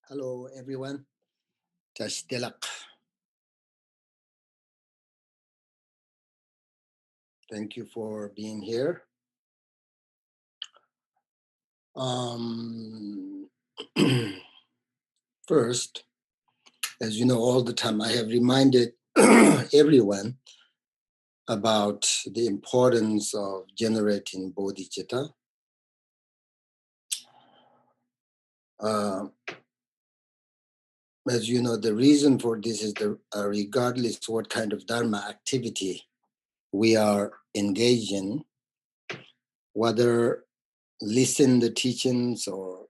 Hello, everyone. Tashtilak. Thank you for being here. First, as you know, all the time I have reminded everyone about the importance of generating bodhichitta. As you know, the reason for this is regardless what kind of dharma activity we are engaged in, whether listen the teachings or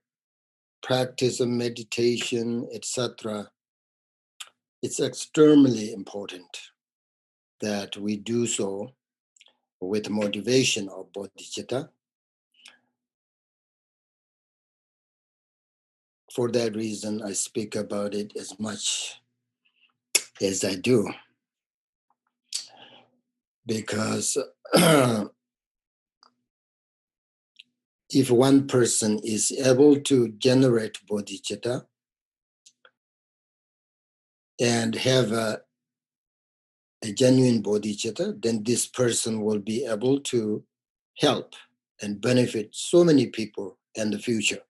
practice of meditation, etc., it's extremely important that we do so with motivation of bodhicitta. For that reason, I speak about it as much as I do, because if one person is able to generate bodhicitta and have a genuine bodhicitta, then this person will be able to help and benefit so many people in the future.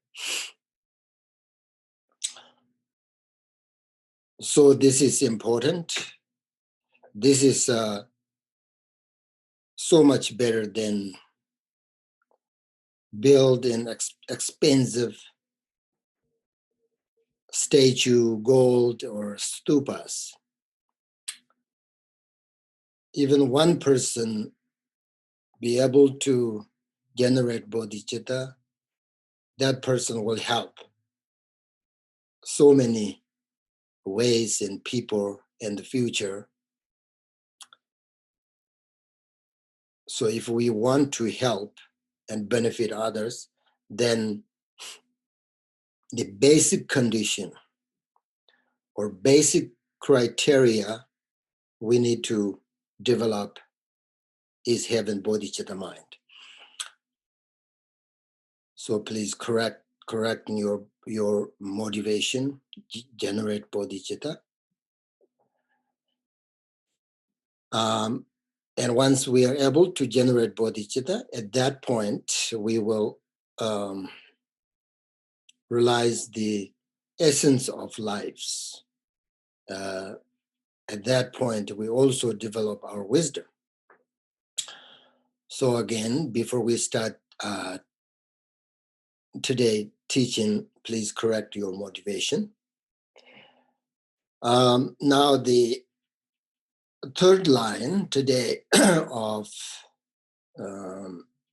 So this is important. This is so much better than build an expensive statue, gold, or stupas. Even one person be able to generate bodhicitta, that person will help so many ways and people in the future. So if we want to help and benefit others, then the basic condition or basic criteria we need to develop is having bodhicitta mind. So please correct your motivation, generate bodhicitta. And once we are able to generate bodhicitta, at that point we will realize the essence of lives. At that point, we also develop our wisdom. So again, before we start today teaching, please correct your motivation. Now the third line today of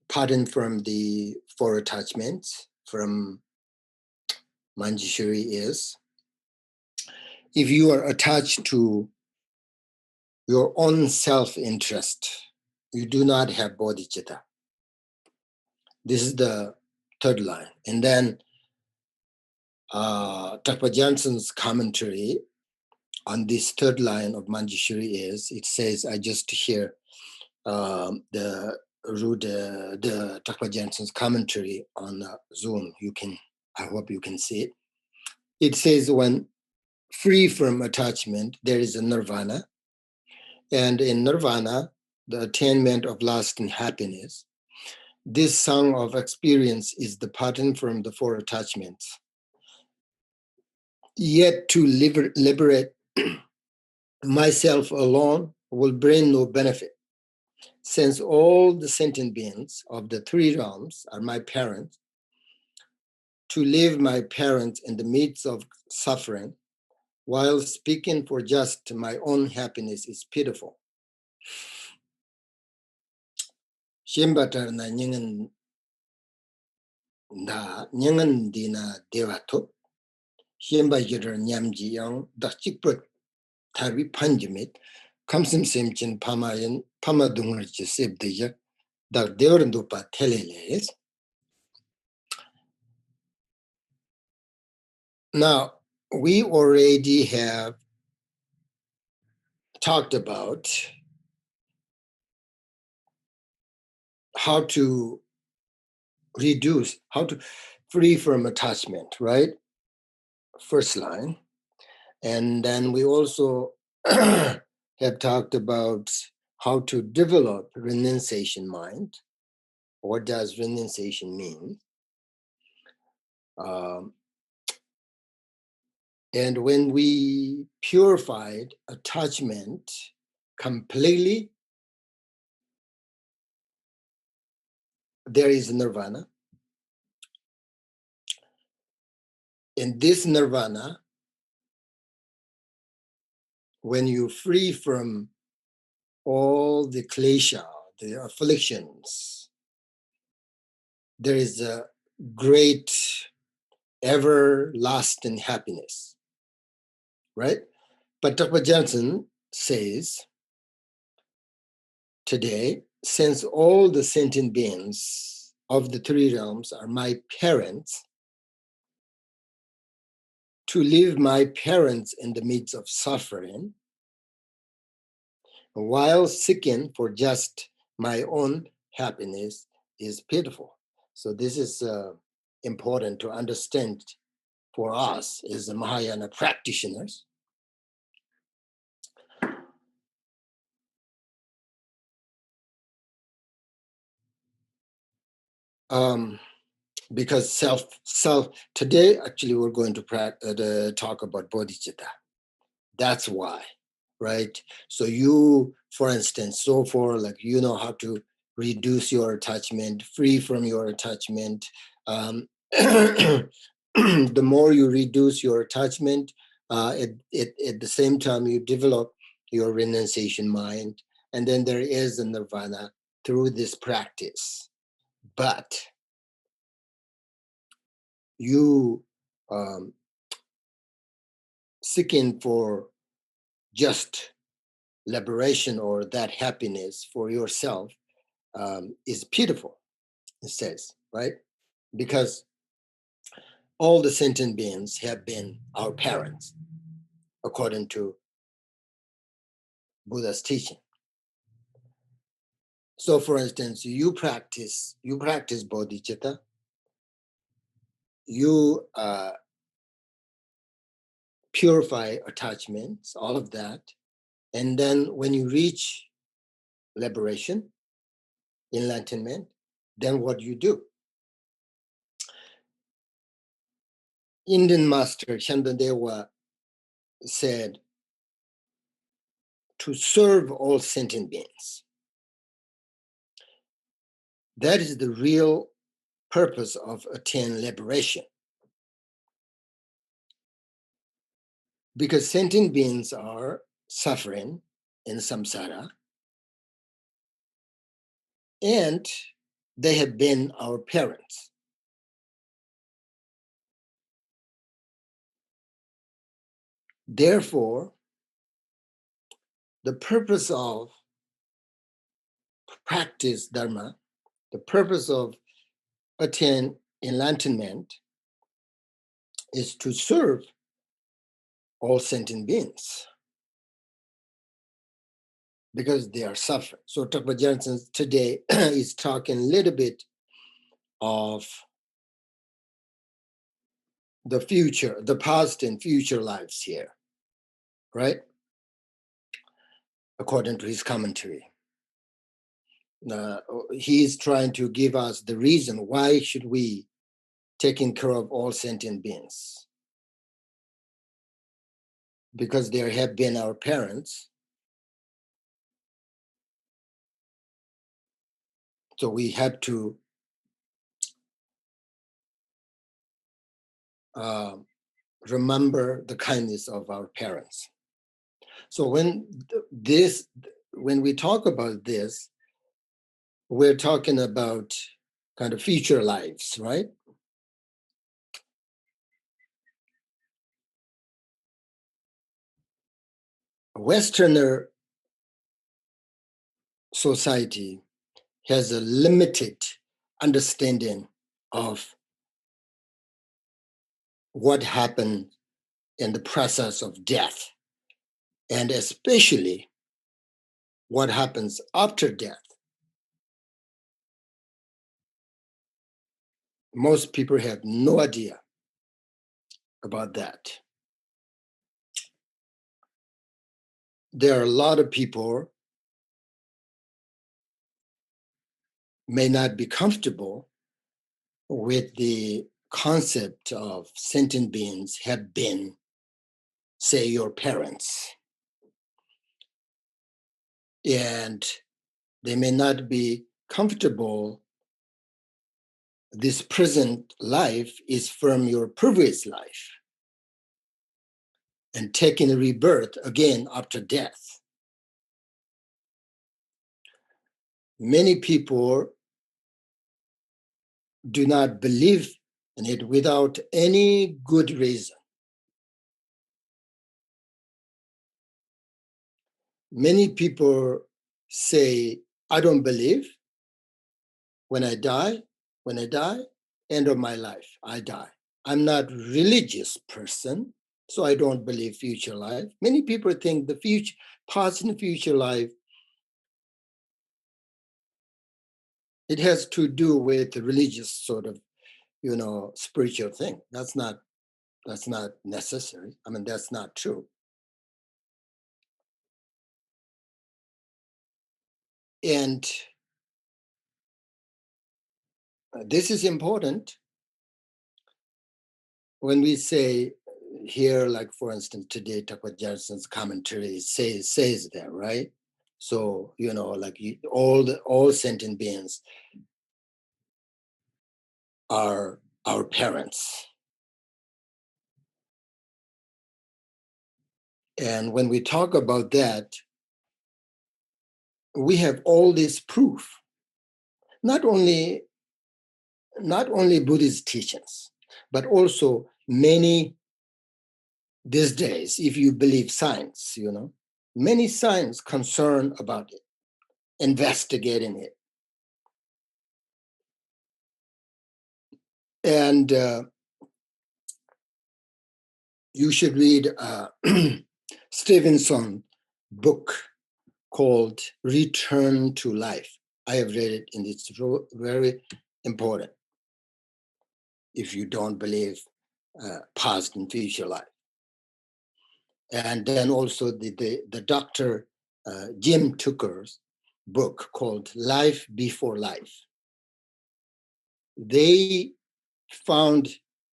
pardon from the four attachments from Manjushri is, if you are attached to your own self-interest, you do not have bodhicitta. This is the third line. And then Dr. Johnson's commentary on this third line of Manjushri is, it says, I just hear the Dr. Johnson's commentary on Zoom. I hope you can see it. It says, when free from attachment, there is a nirvana. And in nirvana, the attainment of lasting happiness. This song of experience is the pattern from the four attachments. Yet to liberate myself alone will bring no benefit, since all the sentient beings of the three realms are my parents. To leave my parents in the midst of suffering while speaking for just my own happiness is pitiful. Shimbatar na nyingan dina devato, shimba yirar nyamji yang da chikput tarvi panjimit, kamsim semchin pamayan pamadungar jisib deja, da devarandupa teleles. Now, we already have talked about how to reduce, how to free from attachment, right? first line. And then we also have talked about how to develop renunciation mind. What does renunciation mean? And when we purified attachment completely, there is nirvana. In this nirvana, when you free from all the klesha, the afflictions, there is a great everlasting happiness, right? But Dr. Johnson says, today, since all the sentient beings of the three realms are my parents, to leave my parents in the midst of suffering, while seeking for just my own happiness is pitiful. So this is important to understand for us as the Mahayana practitioners. Because self today actually we're going to talk about bodhichitta. That's why, right? So you, for instance, so for like you know how to reduce your attachment, free from your attachment. The more you reduce your attachment, at the same time you develop your renunciation mind, and then there is a nirvana through this practice. But you seeking for just liberation or that happiness for yourself is pitiful, it says, right? Because all the sentient beings have been our parents, according to Buddha's teaching. So, for instance, you practice bodhicitta, you purify attachments, all of that, and then when you reach liberation, enlightenment, then what do you do? Indian master Chandradewa said, to serve all sentient beings. That is the real purpose of attaining liberation. Because sentient beings are suffering in samsara, and they have been our parents. Therefore, the purpose of practice dharma, the purpose of attain enlightenment is to serve all sentient beings because they are suffering. So Dr. Johnson today is talking a little bit of the future, the past and future lives here, right? According to his commentary. He's trying to give us the reason why should we taking care of all sentient beings. Because they have been our parents. So we have to remember the kindness of our parents. So when we talk about this, we're talking about kind of future lives, right? Westerner society has a limited understanding of what happened in the process of death, and especially what happens after death. Most people have no idea about that. There are a lot of people may not be comfortable with the concept of sentient beings have been, say, your parents. And they may not be comfortable this present life is from your previous life and taking a rebirth again after death. Many people do not believe in it without any good reason. Many people say, I don't believe. When I die, end of my life, I die. I'm not a religious person, so I don't believe future life. Many people think the future, past and future life, it has to do with the religious sort of, spiritual thing. That's not necessary. I mean, that's not true. And this is important when we say here, like for instance, today, Tucker Johnson's commentary says that, right? So, like all sentient beings are our parents. And when we talk about that, we have all this proof, not only Buddhist teachings, but also many these days, if you believe science, many science concern about it, investigating it. And you should read Stevenson book called Return to Life. I have read it, and it's very important if you don't believe past and future life. And then also the Dr. Jim Tucker's book called Life Before Life. They found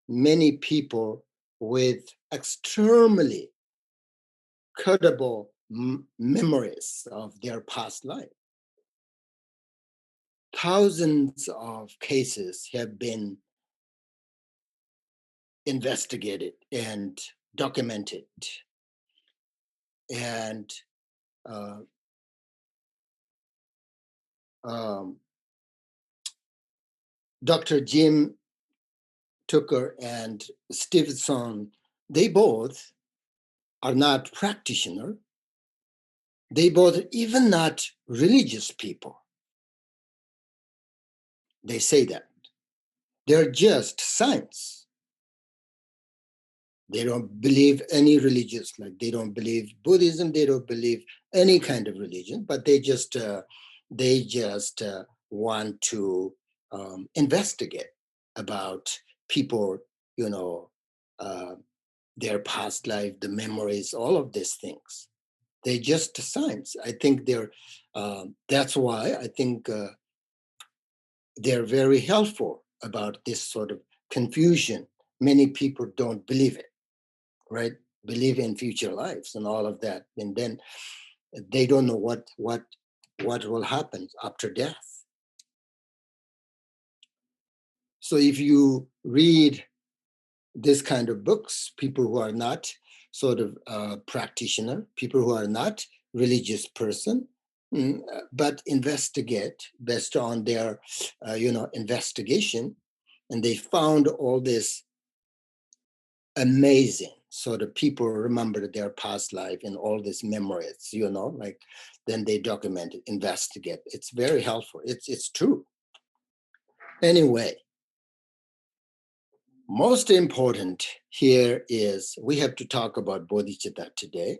many people with extremely credible memories of their past life. Thousands of cases have been investigated and documented. And Dr. Jim Tucker and Stevenson, they both are not practitioners. They both even not religious people. They say that. They're just science. They don't believe any religious, like they don't believe Buddhism, they don't believe any kind of religion, but they just want to investigate about people, their past life, the memories, all of these things. They just science. I think that's why I think they're very helpful about this sort of confusion. Many people don't believe it, right? Believe in future lives and all of that, and then they don't know what will happen after death. So if you read this kind of books, people who are not sort of practitioner, people who are not religious person, but investigate based on their, investigation, and they found all this amazing sort of people remember their past life and all these memories, like then they document it, investigate. It's very helpful. It's true. Anyway, most important here is we have to talk about bodhicitta today.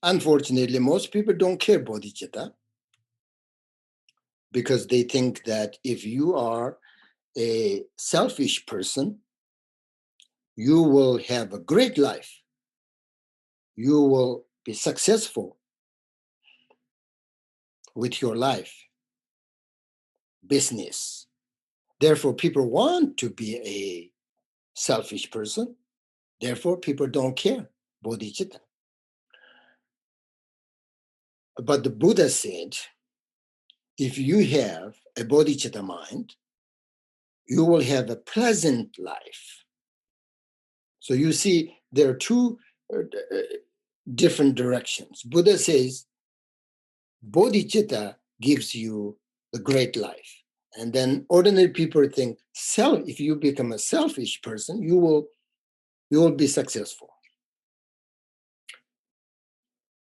Unfortunately, most people don't care bodhicitta. because they think that if you are a selfish person, you will have a great life. You will be successful with your life, business. Therefore, people want to be a selfish person. Therefore, people don't care. Bodhichitta. But the Buddha said, if you have a bodhichitta mind, you will have a pleasant life. So you see, there are two different directions. Buddha says, bodhichitta gives you the great life. And then ordinary people think, if you become a selfish person, you will be successful.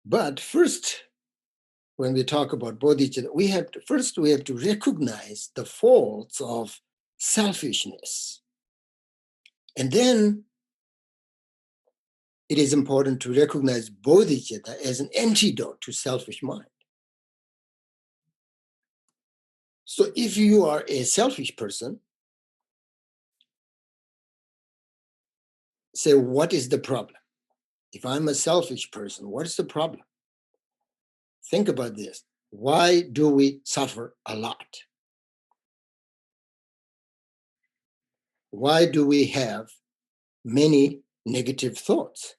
But first, when we talk about bodhicitta, we have to recognize the faults of selfishness. And then it is important to recognize bodhicitta as an antidote to selfish mind. So if you are a selfish person, say, what is the problem? If I'm a selfish person, what is the problem? Think about this. Why do we suffer a lot? Why do we have many negative thoughts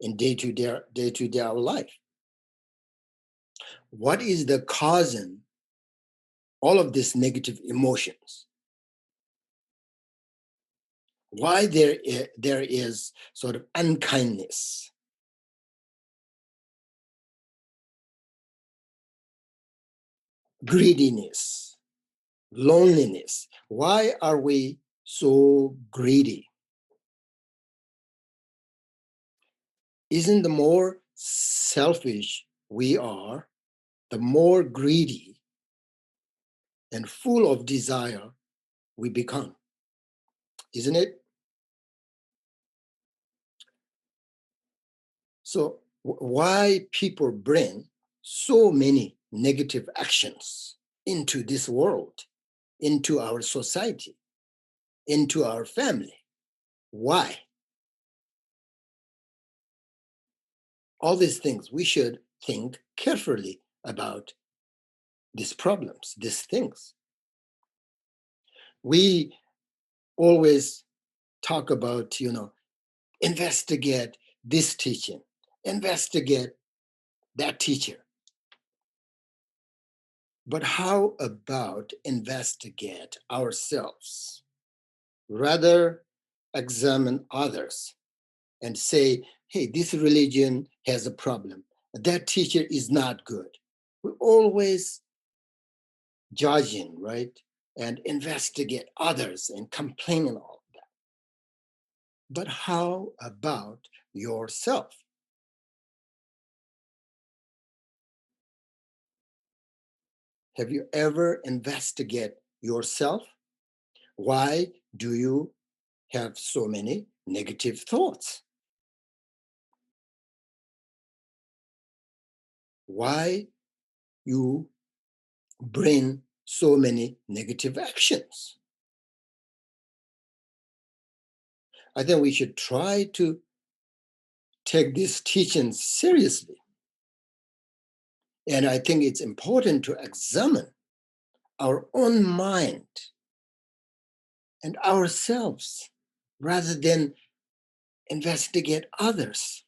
in day-to-day our life? What is the causing all of these negative emotions? Why there is sort of unkindness, greediness, loneliness? Why are we so greedy? Isn't the more selfish we are, the more greedy and full of desire we become? Isn't it? So why people bring so many negative actions into this world, into our society, into our family? Why? All these things, we should think carefully about these problems, these things. We always talk about, investigate this teaching, investigate that teacher. But how about investigate ourselves? Rather examine others and say, hey, this religion has a problem. That teacher is not good. We're always judging, right? And investigate others and complain and all of that. But how about yourself? Have you ever investigated yourself? Why do you have so many negative thoughts? Why you bring so many negative actions? I think we should try to take these teachings seriously. And I think it's important to examine our own mind and ourselves rather than investigate others.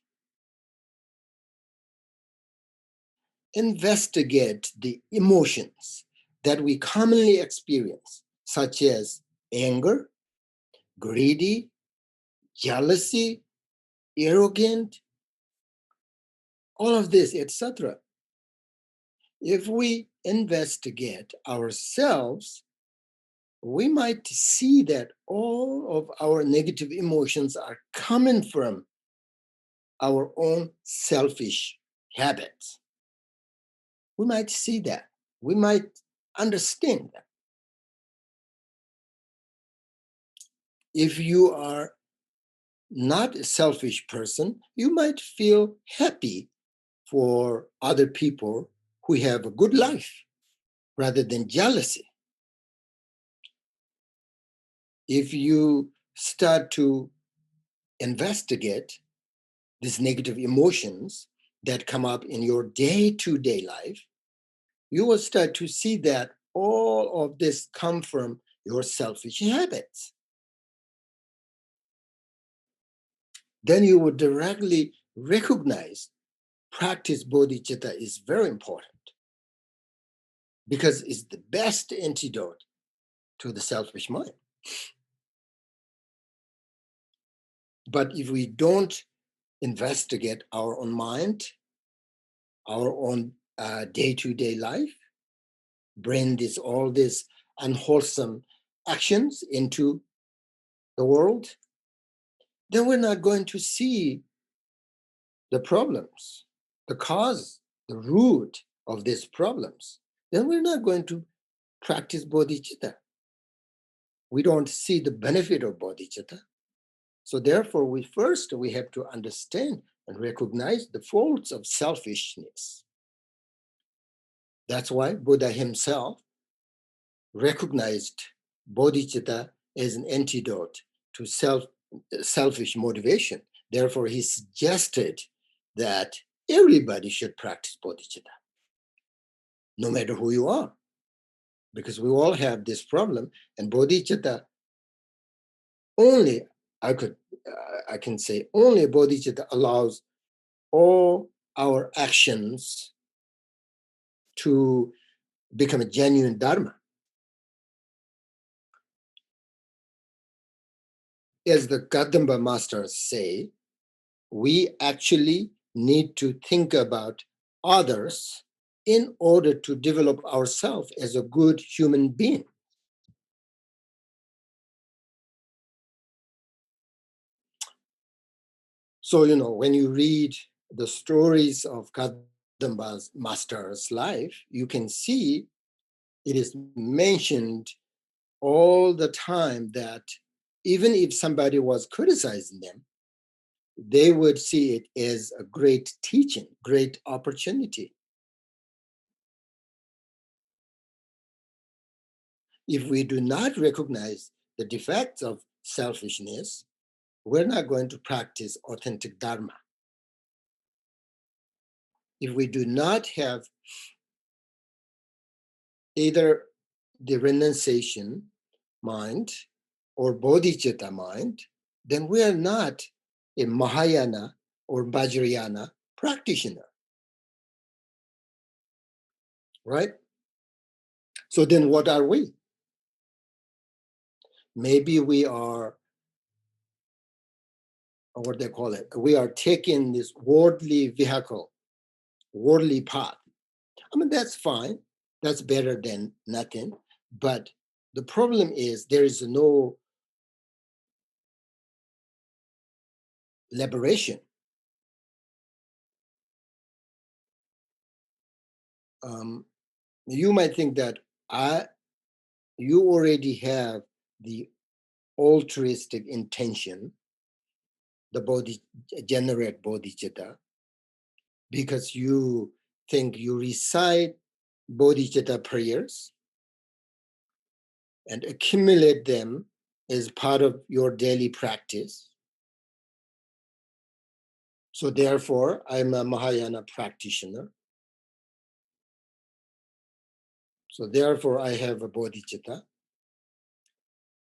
Investigate the emotions that we commonly experience, such as anger, greedy, jealousy, arrogant, all of this, etc. If we investigate ourselves, we might see that all of our negative emotions are coming from our own selfish habits. We might see that. We might understand that. If you are not a selfish person, you might feel happy for other people who have a good life. rather than jealousy. If you start to investigate these negative emotions that come up in your day-to-day life, you will start to see that all of this come from your selfish habits. Then you will directly recognize practice bodhicitta is very important because it's the best antidote to the selfish mind. But if we don't investigate our own mind, our own day-to-day life, bring all these unwholesome actions into the world, then we're not going to see the problems, the cause, the root of these problems. Then we're not going to practice bodhicitta. We don't see the benefit of bodhicitta. So therefore, we have to understand and recognize the faults of selfishness. That's why Buddha himself recognized bodhicitta as an antidote to selfish motivation. Therefore, he suggested that everybody should practice bodhicitta, no matter who you are, because we all have this problem. And bodhicitta only, I can say, only bodhicitta allows all our actions to become a genuine dharma. As the Kadamba masters say, we actually need to think about others in order to develop ourselves as a good human being. So, when you read the stories of Kadamba's master's life, you can see it is mentioned all the time that even if somebody was criticizing them, they would see it as a great teaching, great opportunity. If we do not recognize the defects of selfishness, we're not going to practice authentic Dharma. If we do not have either the renunciation mind or bodhicitta mind, then we are not a Mahayana or Vajrayana practitioner, right? So then what are we? Maybe we are, what they call it, we are taking this worldly vehicle, worldly path. I mean, that's fine. That's better than nothing. But the problem is there is no liberation. You might think that you already have the altruistic intention, the generate bodhicitta, because you think you recite bodhicitta prayers and accumulate them as part of your daily practice. So therefore, I'm a Mahayana practitioner. So therefore, I have a bodhicitta.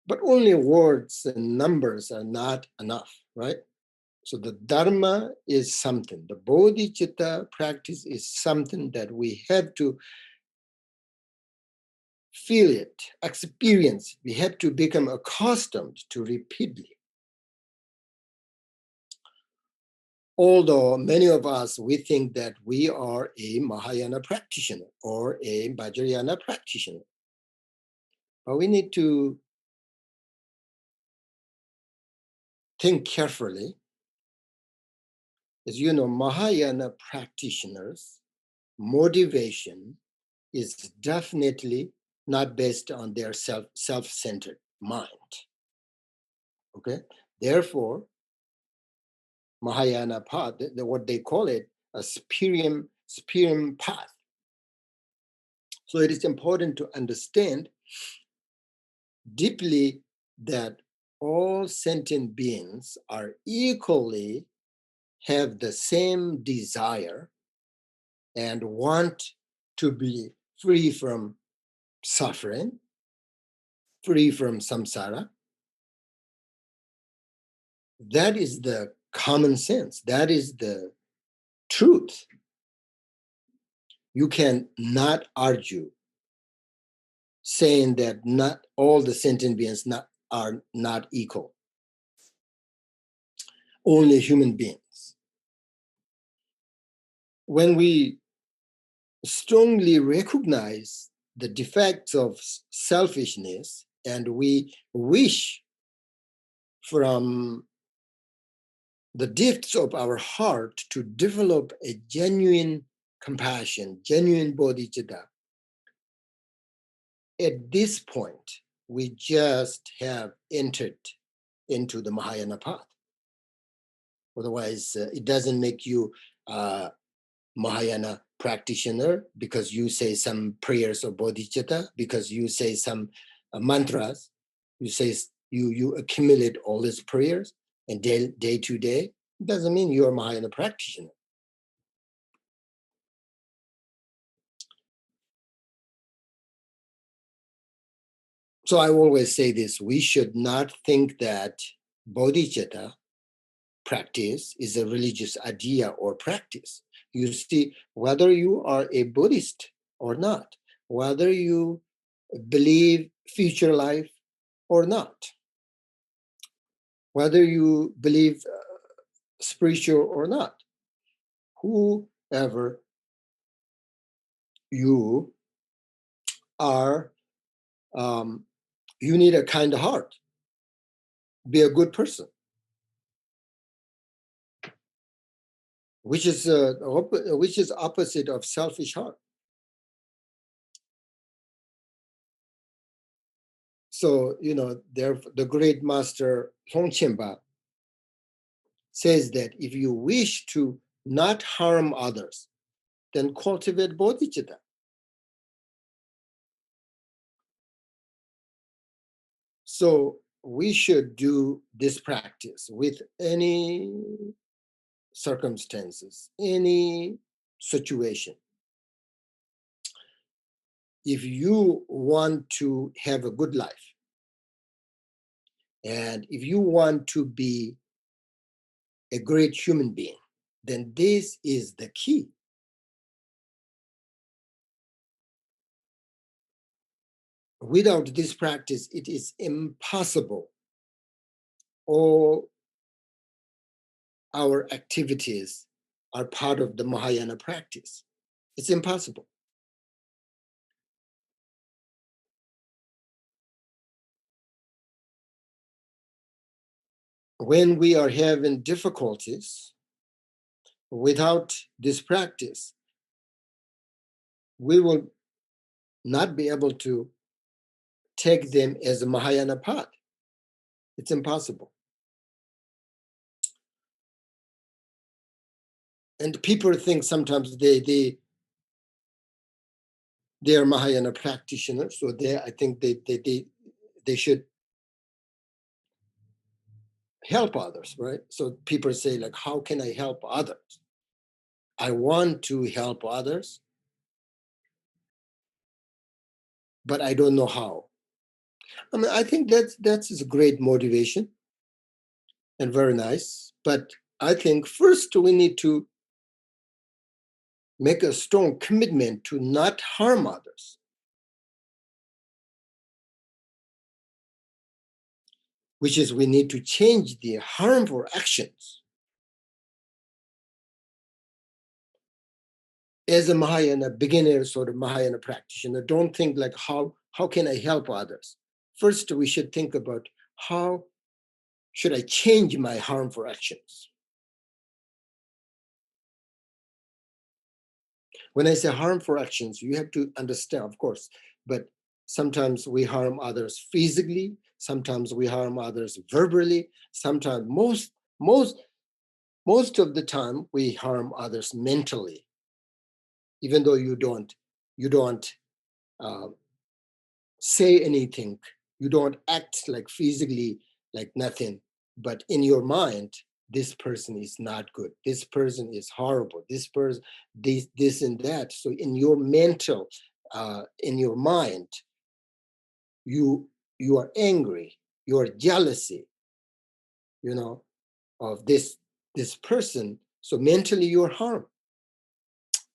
But only words and numbers are not enough, right? So the Dharma is something. The bodhicitta practice is something that we have to feel it, experience. We have to become accustomed to repeatedly. Although many of us, we think that we are a Mahayana practitioner or a Vajrayana practitioner. But we need to think carefully. As you know, Mahayana practitioners' motivation is definitely not based on their self-centered mind. Okay? Therefore, Mahayana path, what they call it, a spirium path. So it is important to understand deeply that all sentient beings are equally have the same desire and want to be free from suffering, free from samsara. That is the common sense. That is the truth. You can not argue saying that not all the sentient beings are not equal. Only human beings. When we strongly recognize the defects of selfishness and we wish from the depths of our heart to develop a genuine compassion, genuine bodhichitta, at this point, we just have entered into the Mahayana path. Otherwise, it doesn't make you Mahayana practitioner because you say some prayers of bodhicitta, because you say some mantras, you accumulate all these prayers and day to day. It doesn't mean you're a Mahayana practitioner. So I always say this: we should not think that bodhicitta practice is a religious idea or practice. You see, whether you are a Buddhist or not, whether you believe future life or not, whether you believe spiritual or not, whoever you are, you need a kind heart. Be a good person, which is opposite of selfish heart. So, the great master Longchenpa says that if you wish to not harm others, then cultivate bodhicitta. So we should do this practice with any circumstances, any situation. If you want to have a good life, and if you want to be a great human being, then this is the key. Without this practice, it is impossible. All our activities are part of the Mahayana practice. It's impossible. When we are having difficulties without this practice, we will not be able to take them as a Mahayana path. It's impossible. And people think sometimes they are Mahayana practitioners, so I think they should help others, right? So people say, like, how can I help others? I want to help others, but I don't know how. I mean, I think that's a great motivation and very nice. But I think first we need to make a strong commitment to not harm others. Which is we need to change the harmful actions. As a Mahayana beginner, sort of Mahayana practitioner, don't think like how can I help others? First, we should think about how should I change my harmful actions? When I say harmful actions, you have to understand, of course, but sometimes we harm others physically, sometimes we harm others verbally, sometimes most of the time we harm others mentally, even though you don't uh, say anything. You don't act like physically like nothing, but in your mind, this person is not good. This person is horrible. This person, this and that. So in your mental, in your mind, you are angry. You are jealousy, of this person. So mentally, you harm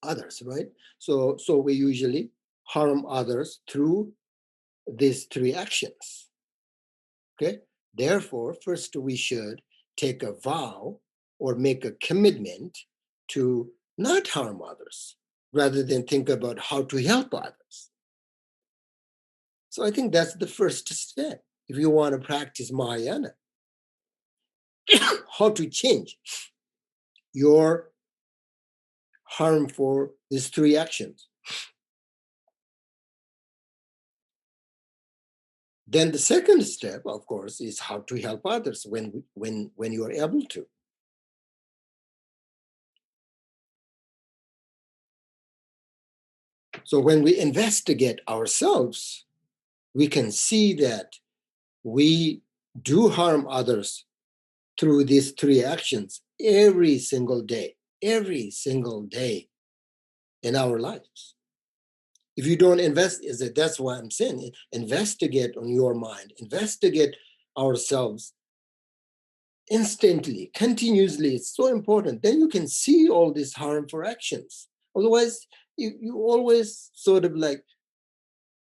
others, right? So we usually harm others through these three actions. Okay. Therefore, first we should take a vow or make a commitment to not harm others, rather than think about how to help others. So I think that's the first step. If you want to practice Mahayana, how to change your harm for these three actions. Then the second step, of course, is how to help others when you are able to. So when we investigate ourselves, we can see that we do harm others through these three actions every single day in our lives. If you don't that's why I'm saying, investigate on your mind, investigate ourselves instantly, continuously. It's so important. Then you can see all these harmful actions. Otherwise, you always sort of like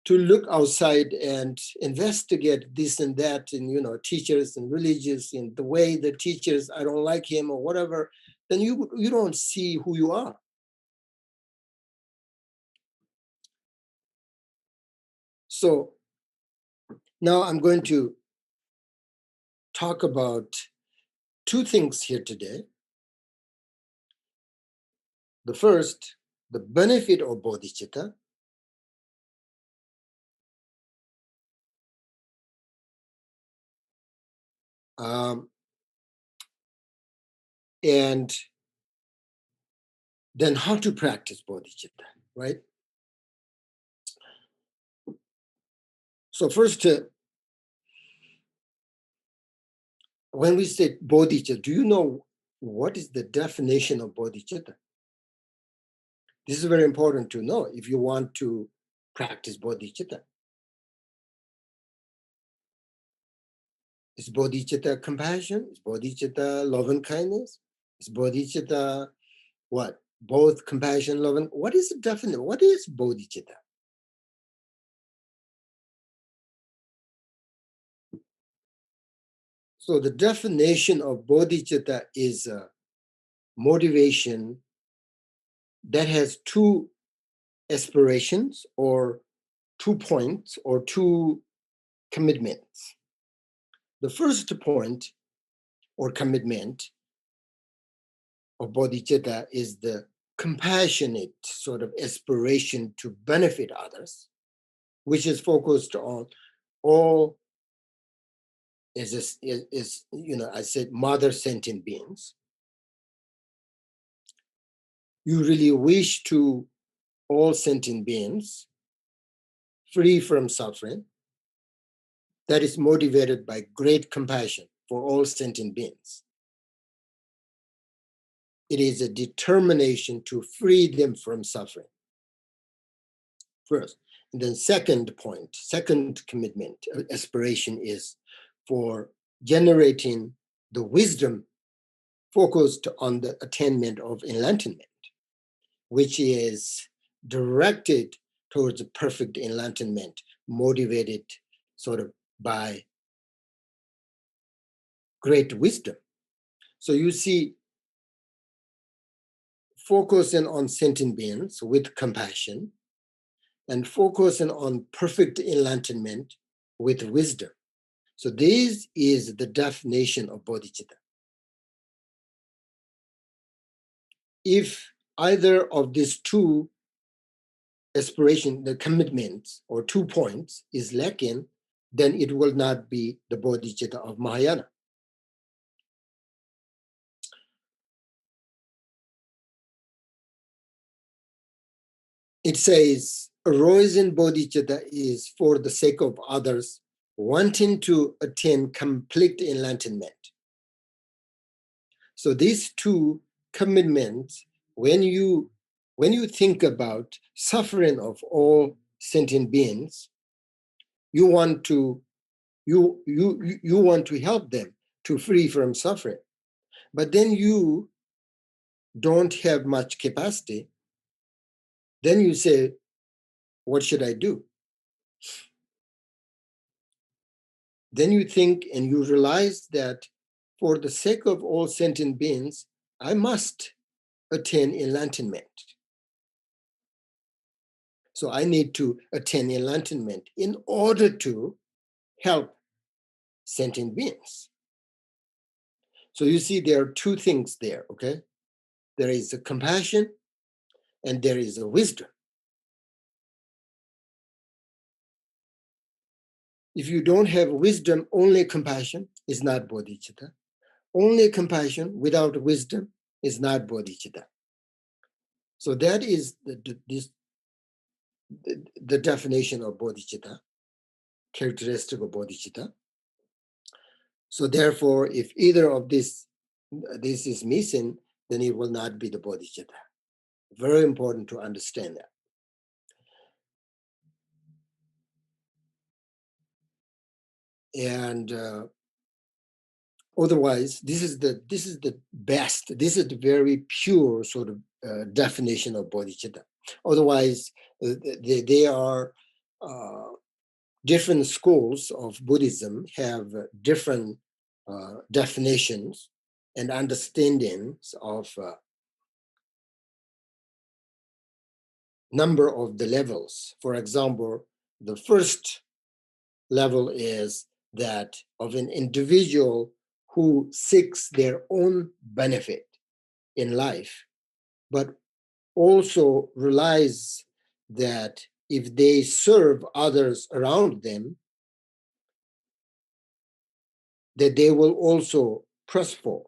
to look outside and investigate this and that, and teachers and religious, and the way the teachers, I don't like him or whatever. Then you don't see who you are. So now I'm going to talk about two things here today. The first, the benefit of bodhicitta. And then how to practice bodhicitta, right? So first, when we say bodhicitta, do you know what is the definition of bodhicitta? This is very important to know if you want to practice bodhicitta. Is bodhicitta compassion? Is bodhicitta love and kindness? Is bodhicitta what? Both compassion, love, and what is the definition? What is bodhicitta? So the definition of bodhicitta is motivation that has two aspirations or 2 points or 2 commitments. The first point or commitment of bodhicitta is the compassionate sort of aspiration to benefit others, which is focused on all, I said, mother sentient beings. You really wish to all sentient beings free from suffering. That is motivated by great compassion for all sentient beings. It is a determination to free them from suffering. First. And then second point, second commitment, aspiration is for generating the wisdom focused on the attainment of enlightenment, which is directed towards perfect enlightenment, motivated sort of by great wisdom. So you see, focusing on sentient beings with compassion and focusing on perfect enlightenment with wisdom. So this is the definition of bodhicitta. If either of these two aspiration, the commitments or 2 points is lacking, then it will not be the bodhicitta of Mahayana. It says arising bodhicitta is for the sake of others, wanting to attain complete enlightenment. So these two commitments, when you think about suffering of all sentient beings, you want to help them to free from suffering, but then you don't have much capacity. Then you say, what should I do? Then you think and you realize that for the sake of all sentient beings, I must attain enlightenment. So I need to attain enlightenment in order to help sentient beings. So you see, there are two things there, okay? There is a compassion and there is a wisdom. If you don't have wisdom, only compassion is not bodhicitta. Only compassion without wisdom is not bodhicitta. So that is the definition of bodhicitta, characteristic of bodhicitta. So therefore, if either of this is missing, then it will not be the bodhicitta. Very important to understand that. And otherwise, this is the best. This is the very pure sort of definition of bodhicitta. Otherwise, they are different schools of Buddhism have different definitions and understandings of number of the levels. For example, the first level is that of an individual who seeks their own benefit in life, but also realize that if they serve others around them, that they will also prosper.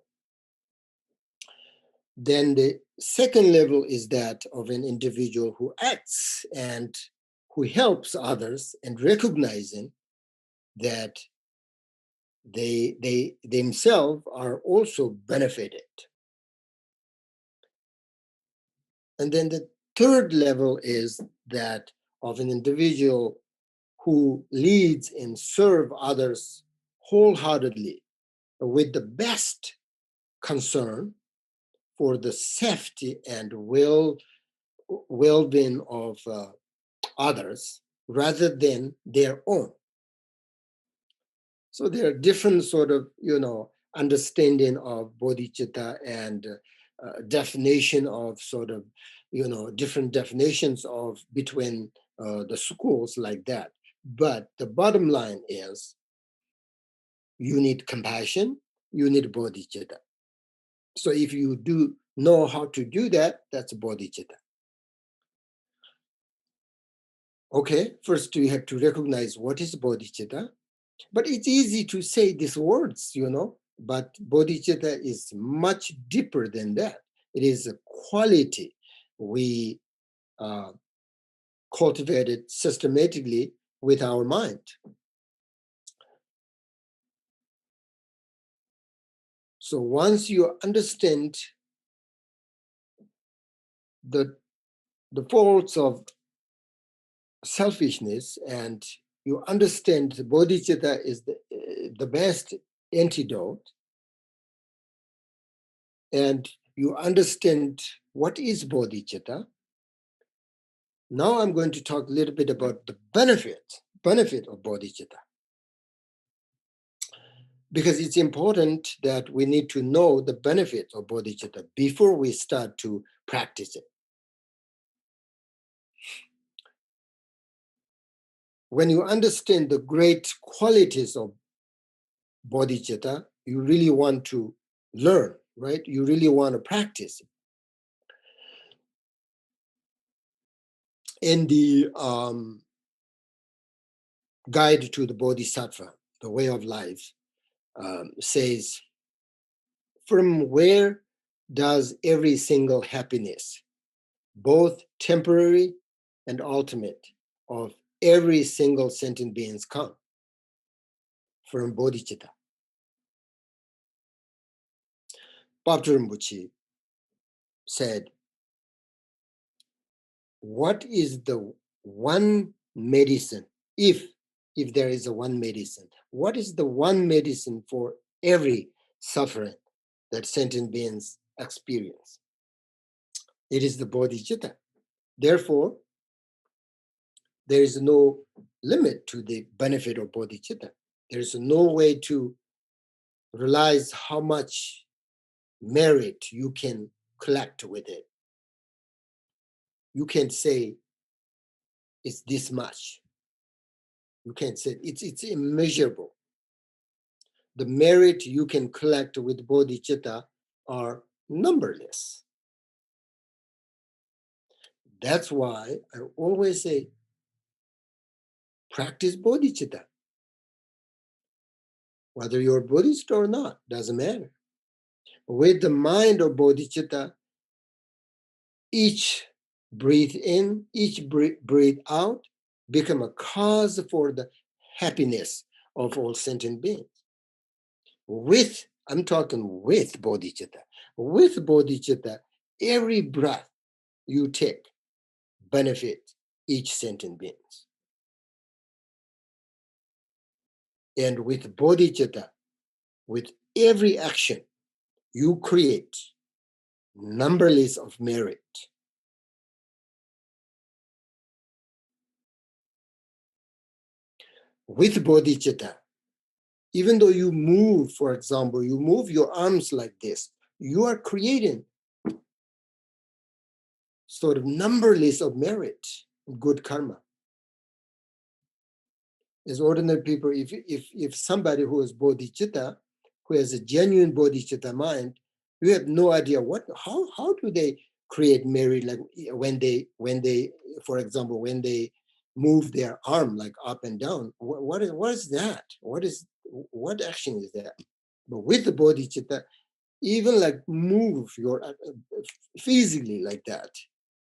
Then the second level is that of an individual who acts and who helps others and recognizing that they themselves are also benefited. And then the third level is that of an individual who leads and serves others wholeheartedly with the best concern for the safety and well-being of others rather than their own. So there are different sort of, understanding of bodhicitta and definition of sort of, different definitions of between the schools like that. But the bottom line is you need compassion, you need bodhicitta. So if you do know how to do that, that's bodhicitta. Okay, first you have to recognize what is bodhicitta. But it's easy to say these words, but bodhicitta is much deeper than that. It is a quality we cultivated systematically with our mind. So once you understand the faults of selfishness and you understand the bodhicitta is the best antidote, and you understand what is bodhicitta, now I'm going to talk a little bit about the benefit of bodhicitta. Because it's important that we need to know the benefits of bodhicitta before we start to practice it. When you understand the great qualities of bodhicitta, you really want to learn, right? You really want to practice it. In the Guide to the Bodhisattva, the way of life, says, from where does every single happiness, both temporary and ultimate of every single sentient beings come from bodhicitta. Bapta Rinpoche said, what is the one medicine, if there is a one medicine, what is the one medicine for every suffering that sentient beings experience? It is the bodhicitta. Therefore, there is no limit to the benefit of bodhicitta. There is no way to realize how much merit you can collect with it. You can't say it's this much. You can't say it's immeasurable. The merit you can collect with bodhicitta are numberless. That's why I always say, practice bodhicitta. Whether you're Buddhist or not, doesn't matter. With the mind of bodhicitta, each breathe in, each breathe out, become a cause for the happiness of all sentient beings. I'm talking with bodhicitta. With bodhicitta, every breath you take benefits each sentient beings. And with bodhicitta, with every action you create numberless of merit. With bodhicitta, even though you move, for example, you move your arms like this, you are creating sort of numberless of merit, good karma. As ordinary people, if somebody who is bodhicitta, who has a genuine bodhicitta mind, you have no idea how do they create merit, like when they, for example, when they move their arm like up and down, what is that? What action is that? But with the bodhicitta, even like move your physically like that,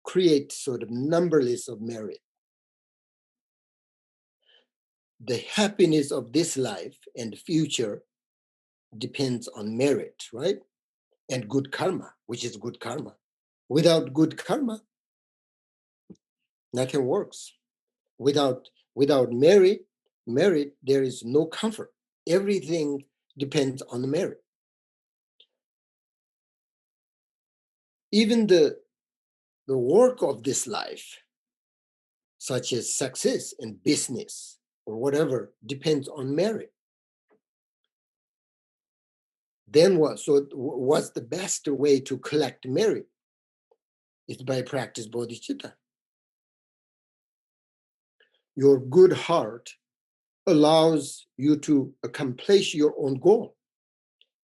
create sort of numberless of merit. The happiness of this life and the future depends on merit, right? And good karma, which is good karma. Without good karma, nothing works. Without merit, there is no comfort. Everything depends on the merit. Even the work of this life, such as success in business or whatever, depends on merit. Then what? So what's the best way to collect merit? It's by practice bodhicitta. Your good heart allows you to accomplish your own goal.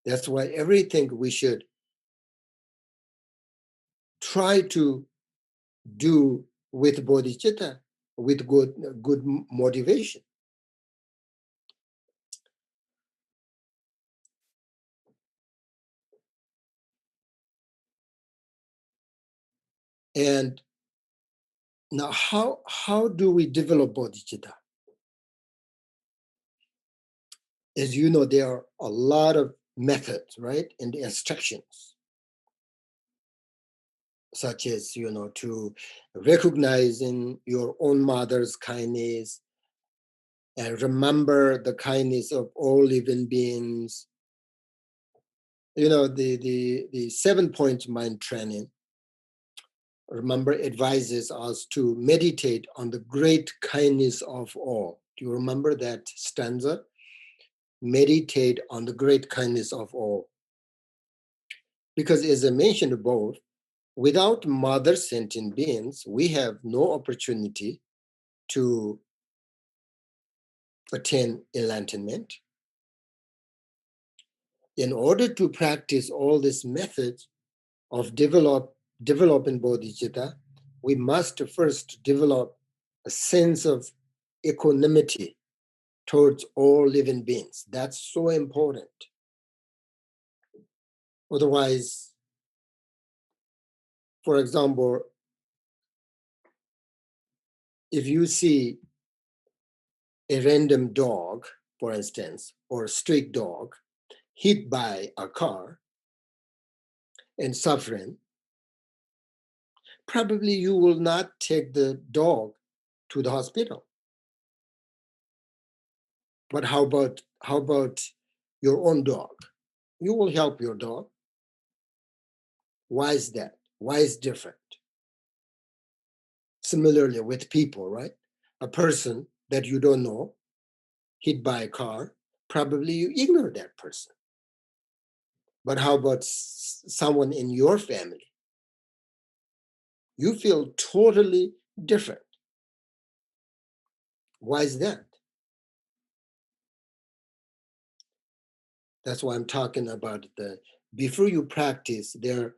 That's why everything we should try to do with bodhicitta, with good motivation. And now how do we develop bodhicitta? As you know, there are a lot of methods, right? And instructions, such as, to recognizing your own mother's kindness and remember the kindness of all living beings. The 7-point mind training, remember, advises us to meditate on the great kindness of all. Do you remember that stanza? Meditate on the great kindness of all. Because as I mentioned above, without mother sentient beings, we have no opportunity to attain enlightenment. In order to practice all these methods of developing bodhicitta, we must first develop a sense of equanimity towards all living beings. That's so important. Otherwise, for example, if you see a random dog, for instance, or a stray dog hit by a car and suffering, probably you will not take the dog to the hospital. But how about your own dog? You will help your dog. Why is that? Why is different? Similarly with people, right? A person that you don't know hit by a car, probably you ignore that person. But how about someone in your family? You feel totally different. Why is that? That's why I'm talking about before you practice their,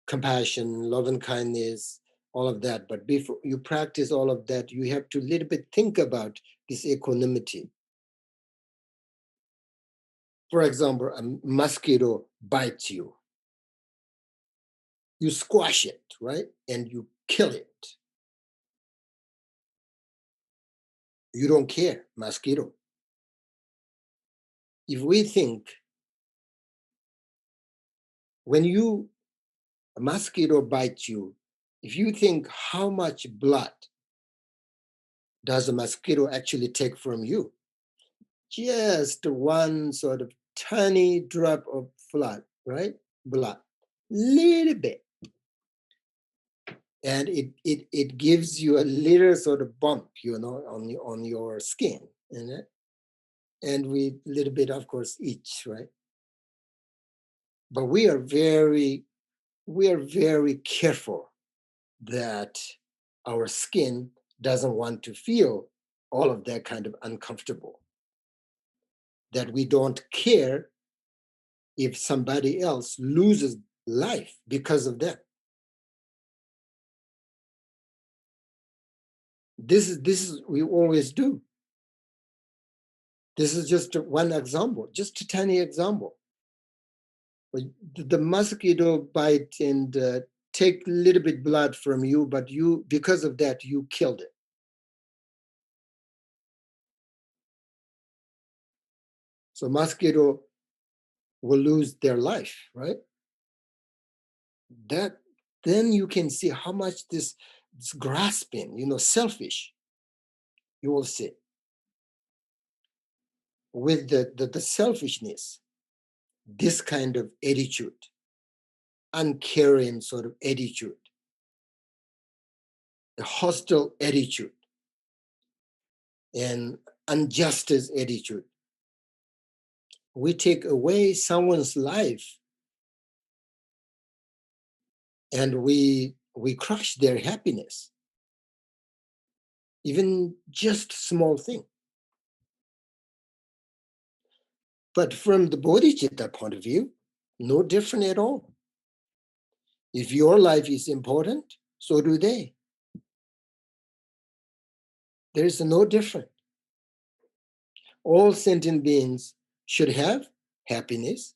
compassion, love and kindness, all of that. But before you practice all of that, you have to a little bit think about this equanimity. For example, a mosquito bites you. You squash it, right? And you kill it. You don't care, mosquito. If we think when a mosquito bites you, if you think how much blood does a mosquito actually take from you? Just one sort of tiny drop of blood, right? Blood, little bit. And it gives you a little sort of bump, on your skin, and we little bit, of course, itch, right? But we are very careful that our skin doesn't want to feel all of that kind of uncomfortable, that we don't care if somebody else loses life because of that. This is we always do. This is just one example, just a tiny example. The mosquito bite and take a little bit blood from you, but you, because of that, you killed it. So mosquito will lose their life, right? That then you can see how much this grasping, selfish, you will see. With the selfishness, this kind of attitude, uncaring sort of attitude, the hostile attitude, and injustice attitude, we take away someone's life and we crush their happiness, even just small thing. But from the bodhichitta point of view, no different at all. If your life is important, so do they. There is no different. All sentient beings should have happiness.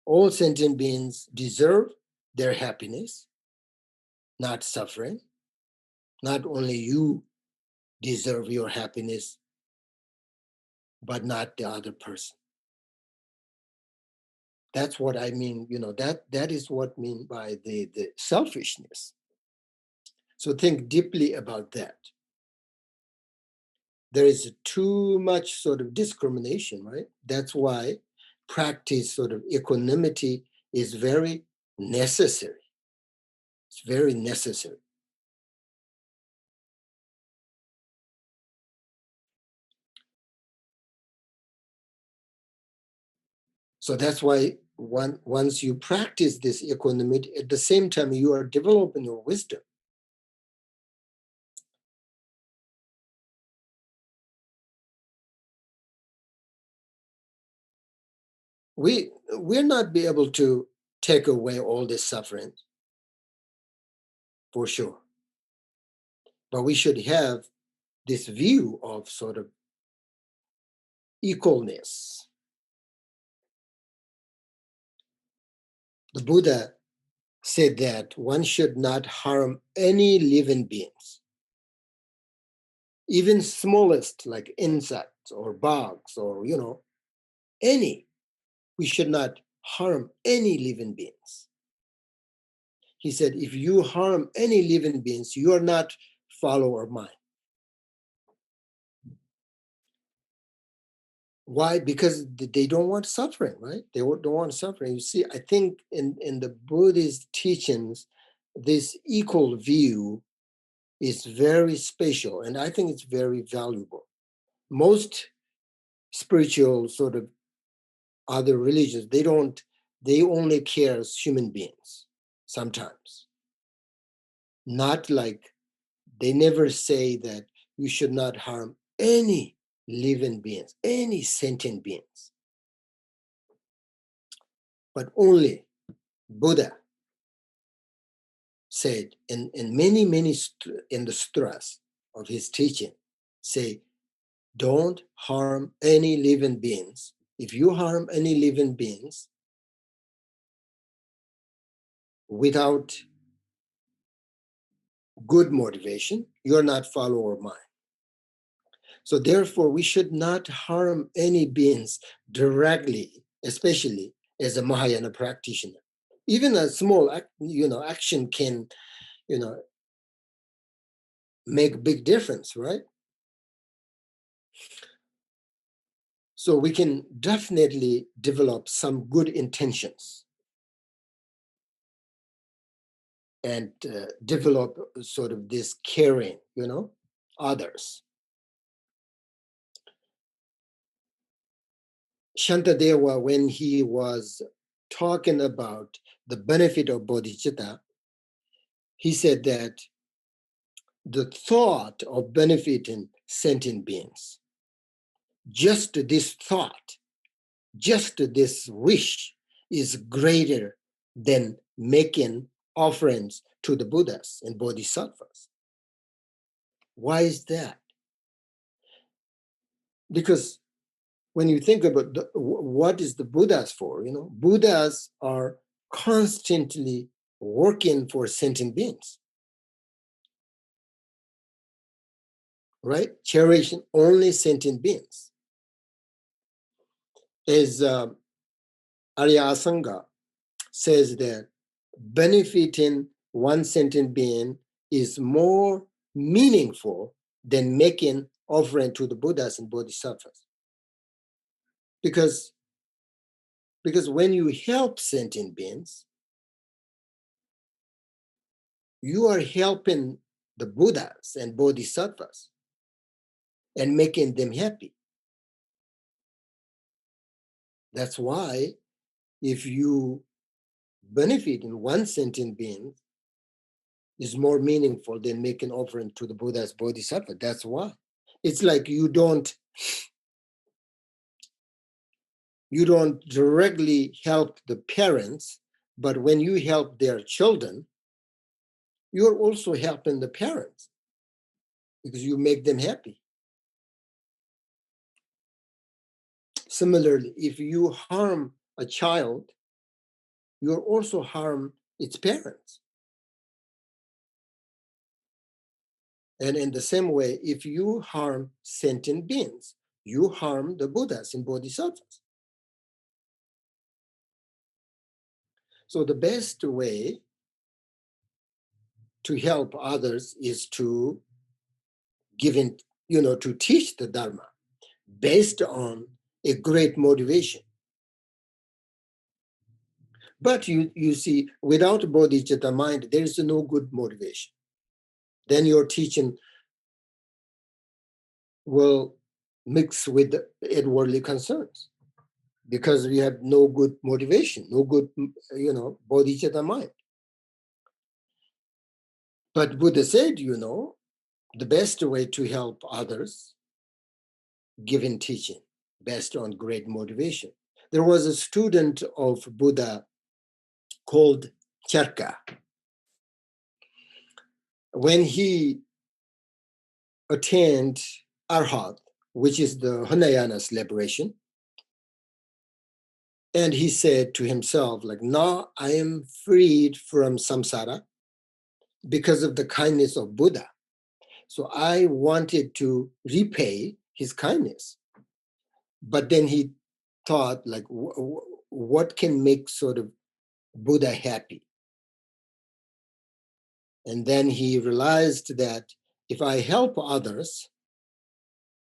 All sentient beings deserve their happiness, not suffering. Not only you deserve your happiness, but not the other person. That's what I mean, that is what I mean by the selfishness. So think deeply about that. There is too much sort of discrimination, right? That's why practice sort of equanimity is very necessary. It's very necessary. So that's why once you practice this equanimity, at the same time you are developing your wisdom. We'll not be able to take away all this suffering, for sure. But we should have this view of sort of equalness. The Buddha said that one should not harm any living beings, even smallest like insects or bugs or, any. We should not harm any living beings. He said, if you harm any living beings, you are not follower of mine. Why? Because they don't want suffering, right? They don't want suffering. You see, I think in the Buddhist teachings, this equal view is very special, and I think it's very valuable. Most spiritual sort of other religions, they only care as human beings sometimes. Not like, they never say that you should not harm any living beings, any sentient beings. But only Buddha said in many, in the stress of his teaching, say, don't harm any living beings. If you harm any living beings without good motivation, you're not follower of mine. So therefore, we should not harm any beings directly, especially as a Mahayana practitioner. Even a small, action can, make a big difference, right? So we can definitely develop some good intentions and develop sort of this caring, others. Shantadeva, when he was talking about the benefit of bodhicitta, he said that the thought of benefiting sentient beings, just this thought, just this wish is greater than making offerings to the Buddhas and Bodhisattvas. Why is that? Because when you think about what is the Buddhas for, Buddhas are constantly working for sentient beings, right? Cherishing only sentient beings. As Arya Asanga says that benefiting one sentient being is more meaningful than making offering to the Buddhas and Bodhisattvas. Because when you help sentient beings, you are helping the Buddhas and Bodhisattvas and making them happy. That's why if you benefit in one sentient being, is more meaningful than making offering to the Buddhas, Bodhisattva. That's why. It's like you don't directly help the parents, but when you help their children, you're also helping the parents because you make them happy. Similarly, if you harm a child, you're also harm its parents. And in the same way, if you harm sentient beings, you harm the Buddhas and Bodhisattvas. So the best way to help others is to to teach the Dharma based on a great motivation. But you see, without bodhicitta mind, there is no good motivation. Then your teaching will mix with worldly concerns because we have no good motivation, no good, bodhicitta mind. But Buddha said, the best way to help others, given teaching, based on great motivation. There was a student of Buddha called Charka. When he attained Arhat, which is the Hinayana's liberation, And he said to himself, like, now I am freed from samsara because of the kindness of Buddha. So I wanted to repay his kindness. But then he thought, like, what can make sort of Buddha happy? And then he realized that if I help others,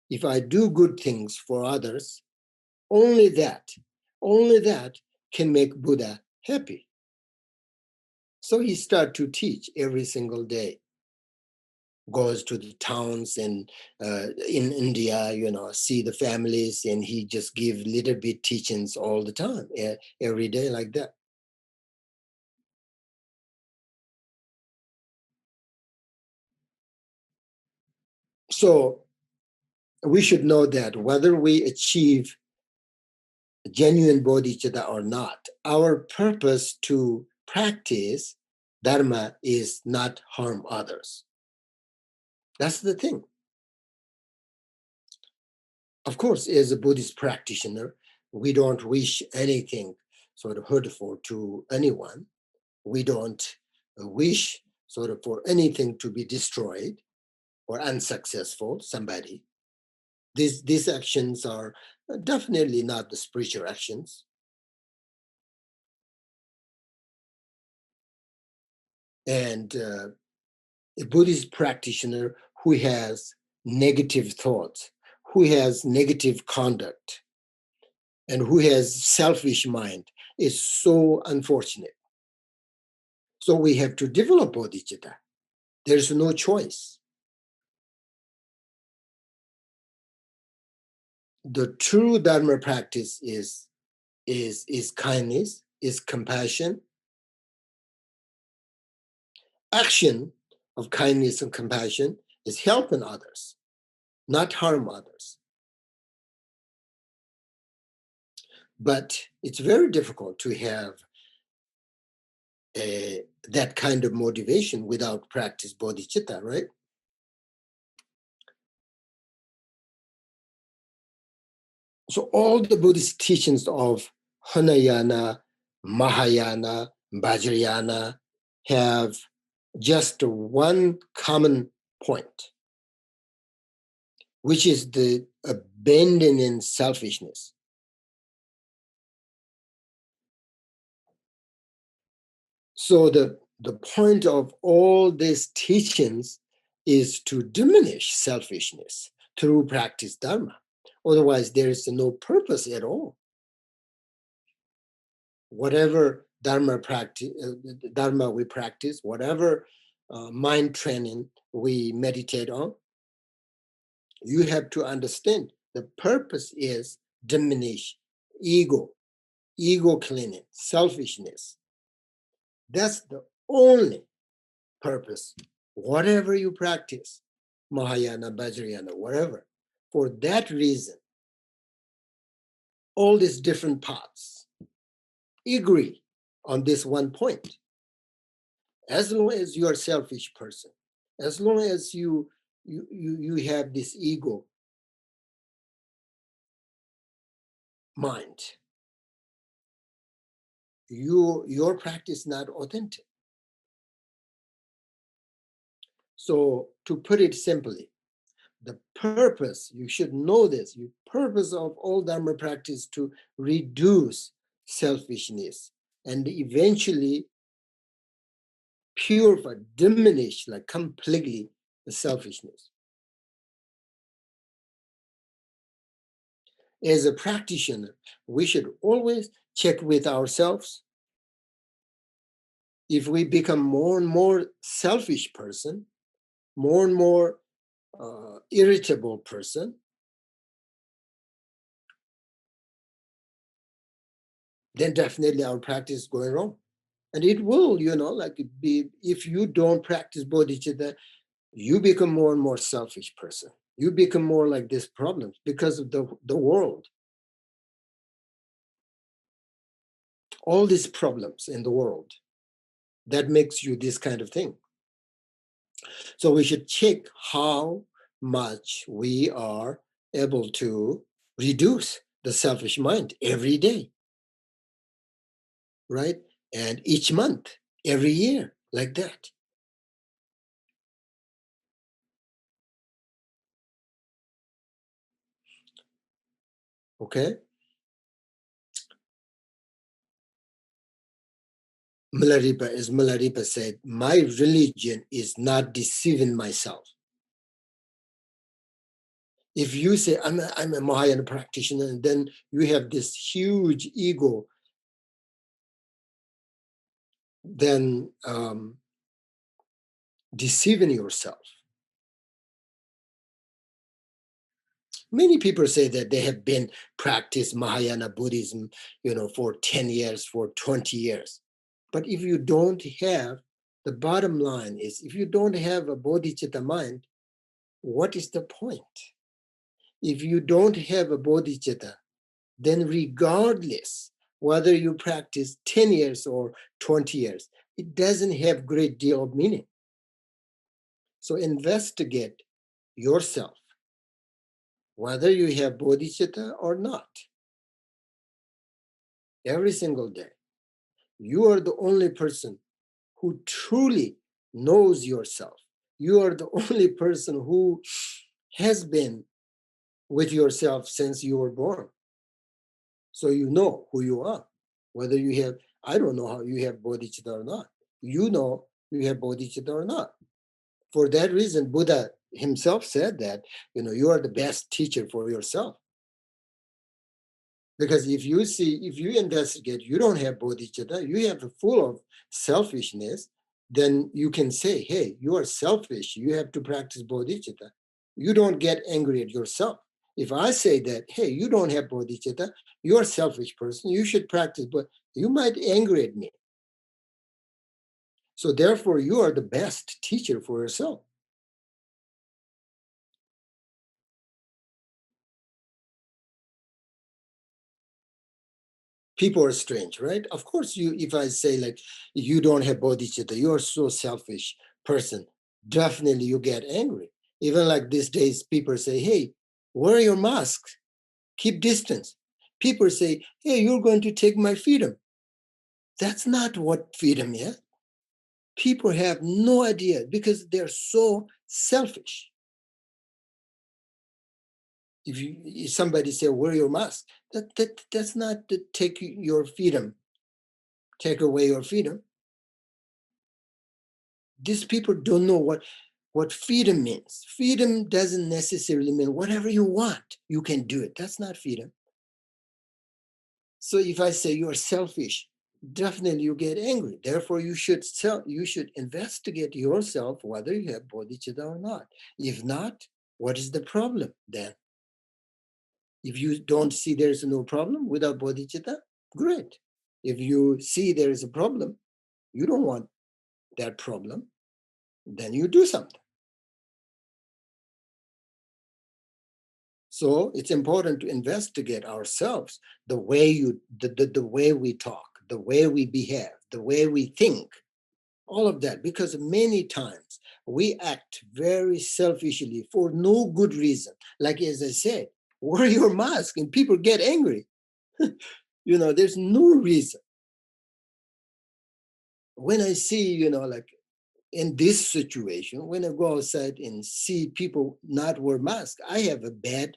if I do good things for others, only that can make Buddha happy. So he started to teach every single day, goes to the towns and in India, see the families, and he just give little bit teachings all the time, every day like that. So we should know that whether we achieve genuine bodhichitta or not, our purpose to practice dharma is not harm others. That's the thing. Of course, as a Buddhist practitioner, we don't wish anything sort of hurtful to anyone. We don't wish sort of for anything to be destroyed or unsuccessful, somebody. These actions are definitely not the spiritual actions. And a Buddhist practitioner who has negative thoughts, who has negative conduct, and who has selfish mind is so unfortunate. So we have to develop bodhicitta. There's no choice. The true Dharma practice is kindness, is compassion. Action of kindness and compassion is helping others, not harm others. But it's very difficult to have that kind of motivation without practice bodhicitta, right? So all the Buddhist teachings of Hinayana, Mahayana, Vajrayana have just one common point, which is the abandoning selfishness. So the point of all these teachings is to diminish selfishness through practice dharma. Otherwise, there is no purpose at all. Whatever dharma we practice, whatever mind training we meditate on, you have to understand the purpose is diminish ego cleaning, selfishness. That's the only purpose. Whatever you practice, Mahayana, Vajrayana, whatever, for that reason, all these different paths agree on this one point. As long as you are a selfish person, as long as you have this ego mind, your practice is not authentic. So to put it simply, the purpose, you should know this, the purpose of all Dharma practice to reduce selfishness and eventually purify, diminish like completely the selfishness. As a practitioner, we should always check with ourselves. If we become more and more selfish person, more and more irritable person, then definitely our practice is going wrong. And it will, like be, if you don't practice bodhicitta, you become more and more selfish person. You become more like this problem because of the world. All these problems in the world that makes you this kind of thing. So we should check how much we are able to reduce the selfish mind every day. right? And each month, every year, like that. Okay? As Milarepa said, my religion is not deceiving myself. If you say, I'm a Mahayana practitioner, and then you have this huge ego, then deceiving yourself. Many people say that they have been practiced Mahayana Buddhism, for 10 years, for 20 years. But if you don't have, the bottom line is, if you don't have a bodhicitta mind, what is the point? If you don't have a bodhicitta, then regardless whether you practice 10 years or 20 years, it doesn't have great deal of meaning. So investigate yourself, whether you have bodhicitta or not, every single day. You are the only person who truly knows yourself. You are the only person who has been with yourself since you were born. So you know who you are. Whether you have, I don't know how you have bodhicitta or not. You know you have bodhicitta or not. For that reason, Buddha himself said that, you are the best teacher for yourself. Because if you investigate, you don't have bodhicitta, you have full of selfishness, then you can say, hey, you are selfish, you have to practice bodhicitta. You don't get angry at yourself. If I say that, hey, you don't have bodhicitta, you're a selfish person, you should practice, but you might angry at me. So therefore, you are the best teacher for yourself. People are strange, right? Of course, if I say like, you don't have bodhicitta, you're so selfish person, definitely you get angry. Even like these days, people say, hey, wear your mask, keep distance. People say, hey, you're going to take my freedom. That's not what freedom is. People have no idea because they're so selfish. If somebody say, wear your mask, that's not to take your freedom, take away your freedom. These people don't know what freedom means. Freedom doesn't necessarily mean whatever you want, you can do it. That's not freedom. So if I say you're selfish, definitely you get angry. Therefore, you should investigate yourself whether you have bodhicitta or not. If not, what is the problem then? If you don't see there's no problem without bodhicitta, great. If you see there is a problem, you don't want that problem, then you do something. So it's important to investigate ourselves, the way the way we talk, the way we behave, the way we think, all of that, because many times we act very selfishly for no good reason. Like as I said, wear your mask and people get angry. There's no reason. When I see, like in this situation, when I go outside and see people not wear masks, I have a bad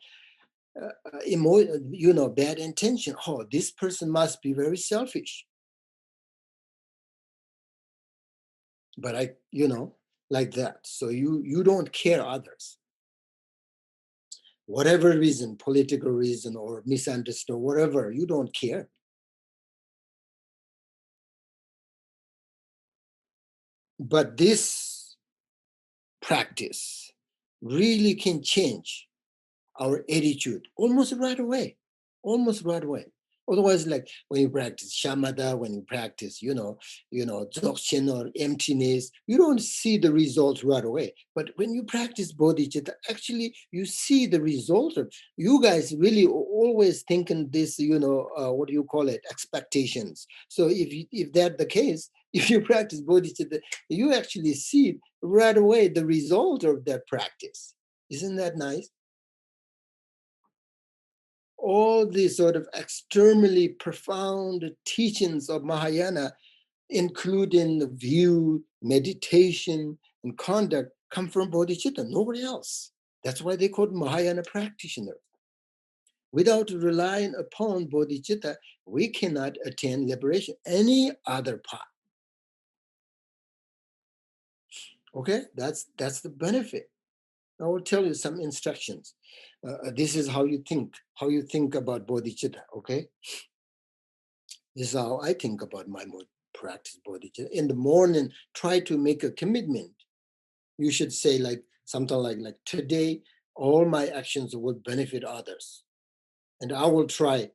bad intention. Oh, this person must be very selfish. But like that. So you don't care others. Whatever reason, political reason or misunderstood, whatever, you don't care. But this practice really can change our attitude almost right away. Almost right away. Otherwise, like when you practice shamatha, when you practice, dzogchen or emptiness, you don't see the result right away. But when you practice bodhicitta, actually you see the result of you guys really always thinking this, what do you call it, expectations. So if that's the case, if you practice bodhicitta, you actually see right away the result of that practice. Isn't that nice? all these sort of extremely profound teachings of Mahayana, including the view, meditation, and conduct, come from bodhicitta, nobody else. That's why they call Mahayana practitioner. Without relying upon bodhicitta, we cannot attain liberation any other path. Okay, that's the benefit. I will tell you some instructions. This is how you think about bodhicitta. Okay, this is how I think about my practice bodhicitta. In the morning, try to make a commitment. You should say like something like today, all my actions will benefit others, and I will try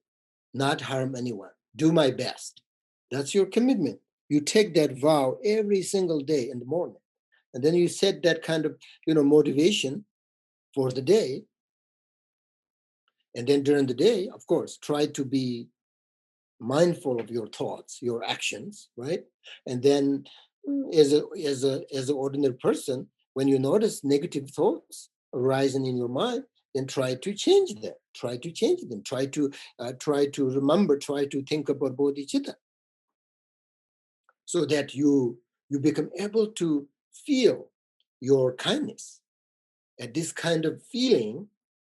not harm anyone. Do my best. That's your commitment. You take that vow every single day in the morning, and then you set that kind of motivation for the day. And then during the day, of course, try to be mindful of your thoughts, your actions, right? And then as an ordinary person, when you notice negative thoughts arising in your mind, then try to change them. Try to change them. Try to remember. Try to think about bodhicitta, so that you become able to feel your kindness. And this kind of feeling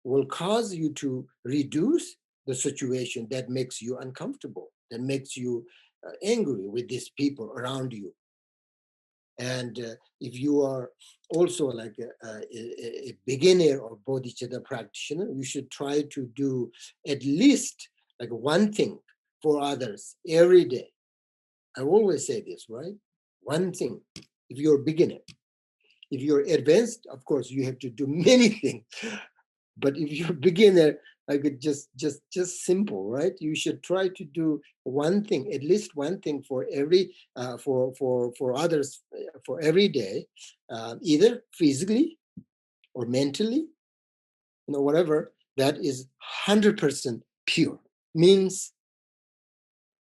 will cause you to reduce the situation that makes you uncomfortable, that makes you angry with these people around you. And if you are also like a beginner or bodhicitta practitioner, you should try to do at least like one thing for others every day. I always say this, right? One thing. If you're a beginner, if you're advanced, of course, you have to do many things. But if you're a beginner, like just simple, right? You should try to do one thing, at least one thing for every for others for every day, either physically or mentally, whatever. That is 100% pure.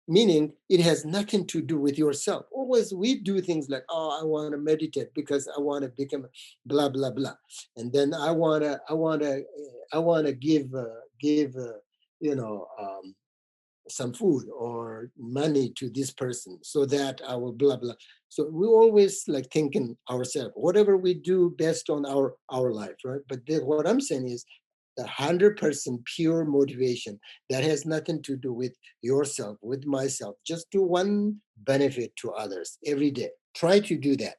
Meaning it has nothing to do with yourself. Always we do things like, oh, I want to meditate because I want to become blah blah blah, and then I wanna give some food or money to this person so that I will blah blah. So we always like thinking ourselves, whatever we do based on our life, right? But what I'm saying is the 100% pure motivation that has nothing to do with yourself, with myself. Just do one benefit to others every day. Try to do that.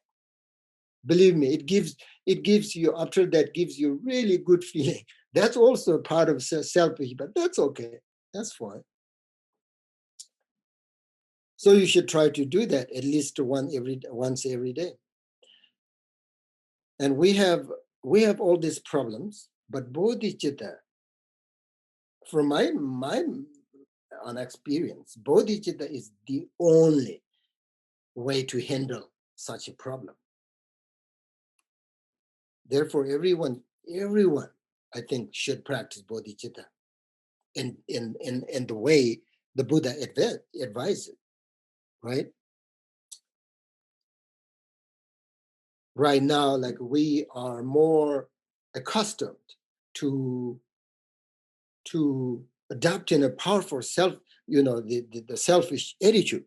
Believe me, it gives you, after that, gives you really good feeling. That's also part of selfish, but that's okay. That's fine. So you should try to do that at least once every day. And we have all these problems, but bodhicitta, from my on experience, bodhicitta is the only way to handle such a problem. Therefore, everyone, I think, should practice bodhicitta in the way the Buddha advised it, right? Right now, like we are more accustomed to adopting a powerful self, the selfish attitude.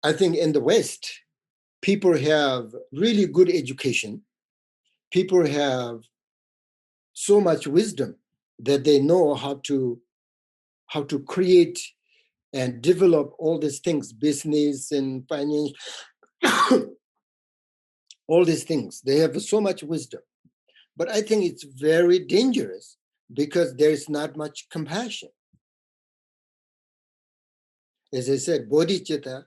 I think in the West, people have really good education. People have so much wisdom that they know how to create and develop all these things, business and finance, all these things. They have so much wisdom. But I think it's very dangerous because there's not much compassion. As I said, bodhicitta,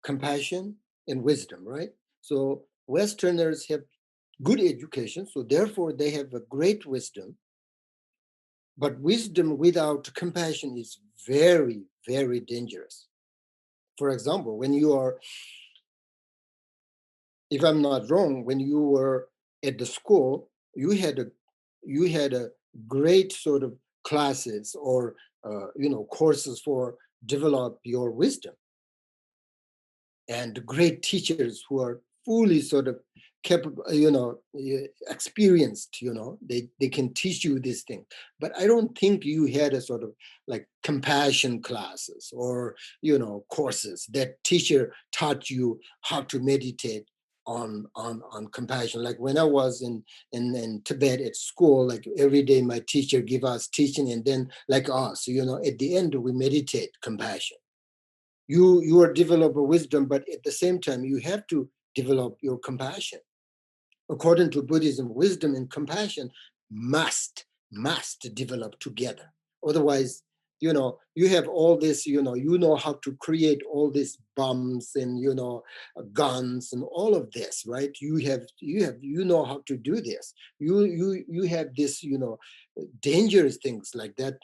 compassion, and wisdom, right? So Westerners have good education, so therefore they have a great wisdom. But wisdom without compassion is very, very dangerous. For example, when you are, if I'm not wrong, when you were at the school, you had a great sort of classes or courses for develop your wisdom, and great teachers who are fully sort of capable, experienced, they can teach you this thing. But I don't think you had a sort of like compassion classes or, courses that teacher taught you how to meditate on compassion. Like when I was in Tibet at school, like every day my teacher give us teaching, and then like us, at the end we meditate compassion. You are develop a wisdom, but at the same time you have to develop your compassion. According to Buddhism, wisdom and compassion must develop together. Otherwise, you have all this, how to create all these bombs and guns and all of this, right? You know how to do this. You have this, dangerous things like that,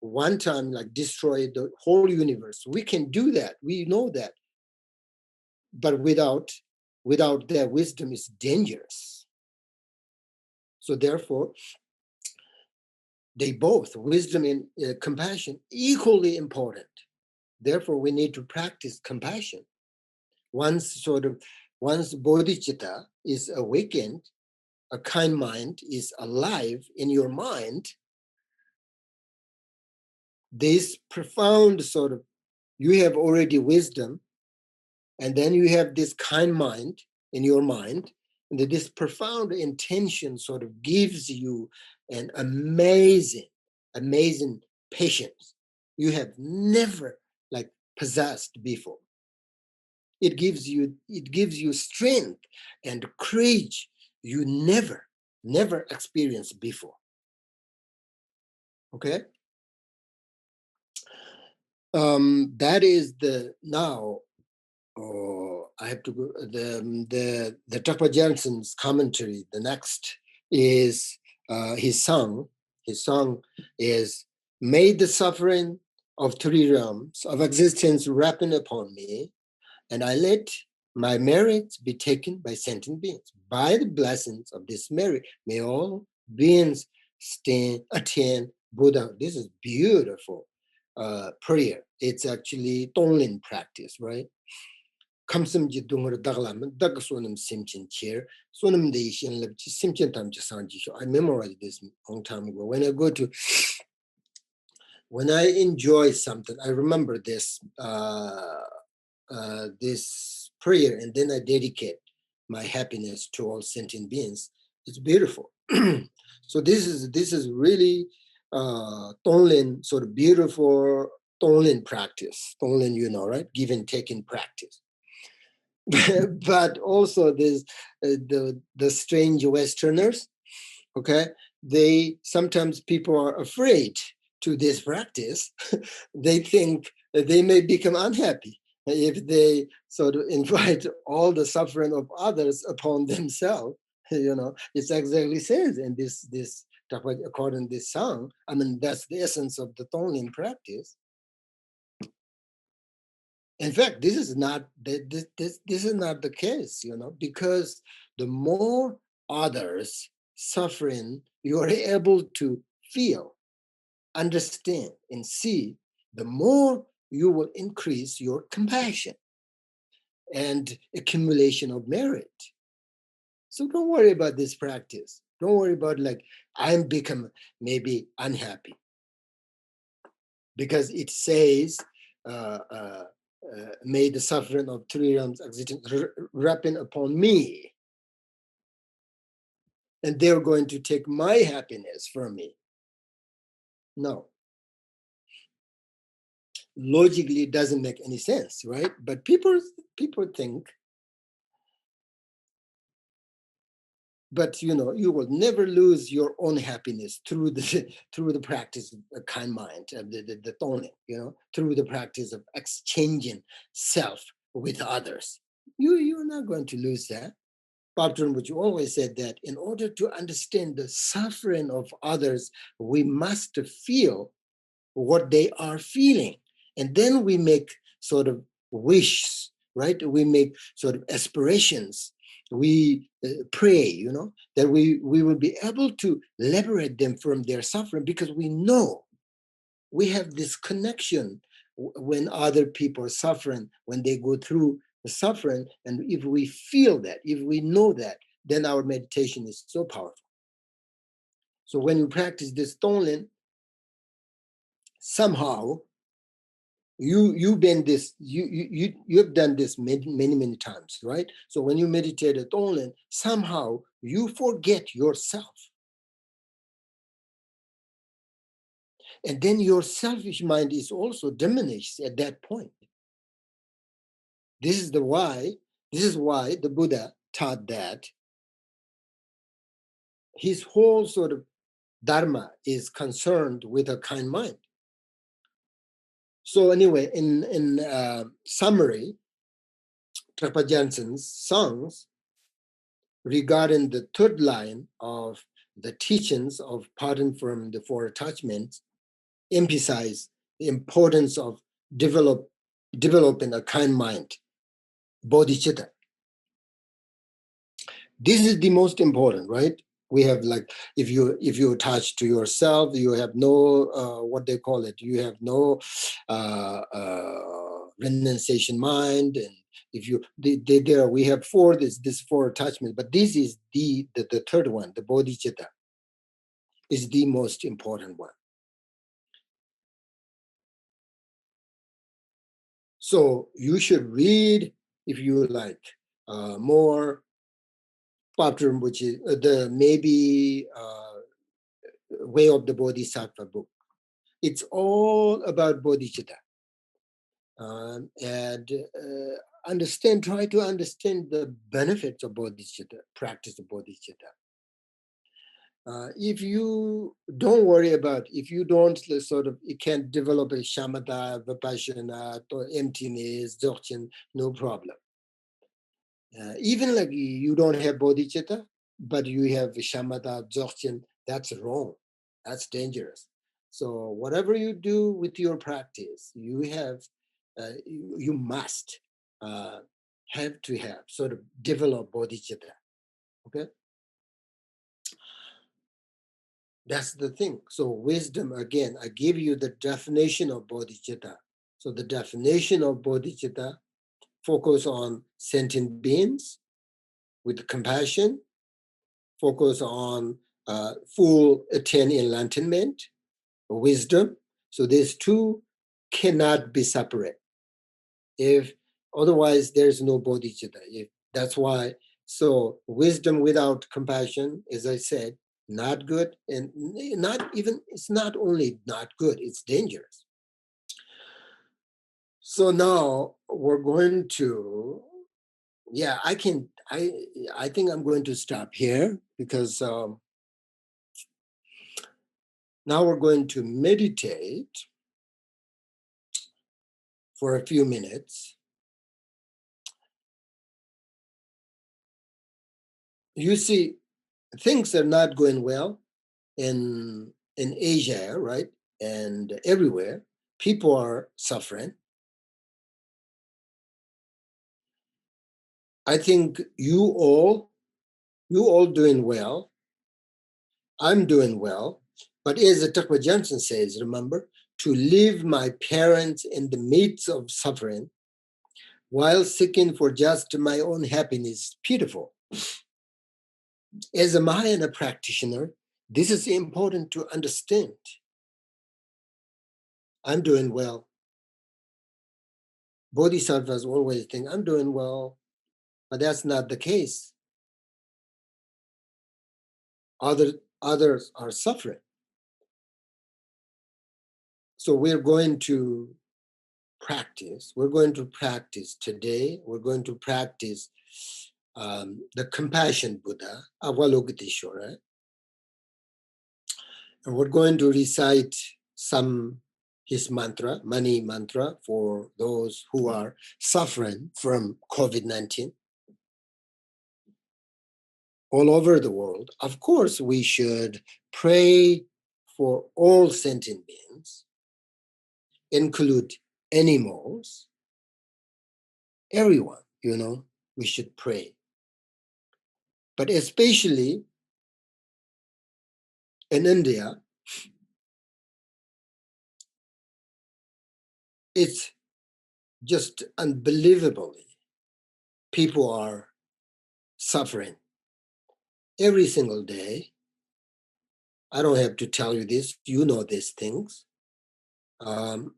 one time like destroy the whole universe. We can do that. We know that. But without their wisdom is dangerous. So therefore, they both, wisdom and compassion, equally important. Therefore, we need to practice compassion. Once bodhichitta is awakened, a kind mind is alive in your mind, this profound you have already wisdom, and then you have this kind mind in your mind, and this profound intention gives you an amazing patience you have never possessed before. It gives you strength and courage you never experienced before. Okay? That is the now. I have to go. The Takpa Jensen's commentary. The next is his song. His song is, "May the suffering of three realms of existence ripen upon me, and I let my merits be taken by sentient beings. By the blessings of this merit, may all beings attain Buddha." This is beautiful prayer. It's actually Tonglen practice, right? 감슴지 동을 다글라면 딱 소름 심친 cheer. 소름 대신 lep치 심친 tam치 sanjisho. I memorized this a long time ago. When I enjoy something, I remember this this prayer, and then I dedicate my happiness to all sentient beings. It's beautiful. So this is really Tonglen beautiful Tonglen practice. Tonglen, right? Give and take in practice. But also there's the strange Westerners. Okay, they sometimes people are afraid to this practice. They think that they may become unhappy if they invite all the suffering of others upon themselves. It's exactly says in this according to this song. I mean, that's the essence of the Tonglen practice. In fact, this is not the case, because the more others suffering you are able to feel, understand, and see, the more you will increase your compassion and accumulation of merit. So don't worry about this practice. Don't worry about I'm become maybe unhappy, because it says may the suffering of three realms existence ripen upon me, and they're going to take my happiness from me. No. Logically, it doesn't make any sense, right? But people think. But you will never lose your own happiness through the practice of kind mind, the toning, through the practice of exchanging self with others. You're not going to lose that. Bhaktivinoda Buddha always said that in order to understand the suffering of others, we must feel what they are feeling. And then we make wishes, right? We make aspirations. We pray, that we will be able to liberate them from their suffering, because we know we have this connection when other people are suffering, when they go through the suffering, and if we feel that, if we know that, then our meditation is so powerful. So when you practice this Tonglen, somehow you've been this, you've done this many times, right? So when you meditate at Tonglen, somehow you forget yourself. And then your selfish mind is also diminished at that point. This is why the Buddha taught that his whole sort of dharma is concerned with a kind mind. So anyway, in summary, Trapa Jensen's songs regarding the third line of the teachings of pardon from the four attachments emphasize the importance of developing a kind mind, bodhichitta. This is the most important, right? We have, like, if you attach to yourself, you have no what they call it, you have no renunciation mind, and if you there we have this four attachments, but this is the third one, the bodhichitta, is the most important one. So you should read, if you like, more chapter, which is the maybe Way of the Bodhisattva book. It's all about bodhicitta, and try to understand the benefits of bodhicitta, practice of bodhicitta. If you don't worry about, if you don't sort of, you can't develop a shamatha, vipassana, or emptiness, dzogchen, no problem. Even like you don't have bodhicitta, but you have shamatha, dzogchen, that's wrong. That's dangerous. So whatever you do with your practice, you have, you must have to have sort of develop bodhicitta. Okay, that's the thing. So wisdom, again, I give you the definition of bodhicitta. So the definition of bodhicitta: focus on sentient beings with compassion, focus on full attain enlightenment, wisdom. So these two cannot be separate. If otherwise, there's no bodhicitta. That's why. So wisdom without compassion, as I said, not good, and not even. It's not only not good; it's dangerous. So now we're going to. Yeah, I can. I think I'm going to stop here because now we're going to meditate for a few minutes. You see, things are not going well in Asia, right? And everywhere, people are suffering. I think you all doing well. I'm doing well. But as the Tukpa Johnson says, remember, to leave my parents in the midst of suffering while seeking for just my own happiness, pitiful. As a Mahayana practitioner, this is important to understand. I'm doing well. Bodhisattvas always think, I'm doing well, but that's not the case. Others are suffering. So we're going to practice. We're going to practice today. We're going to practice the compassion Buddha, Avalokiteshvara. And we're going to recite his mantra, Mani mantra, for those who are suffering from COVID-19 all over the world. Of course, we should pray for all sentient beings, include animals, everyone, we should pray. But especially in India, it's just unbelievably people are suffering every single day. I don't have to tell you this, you know these things. And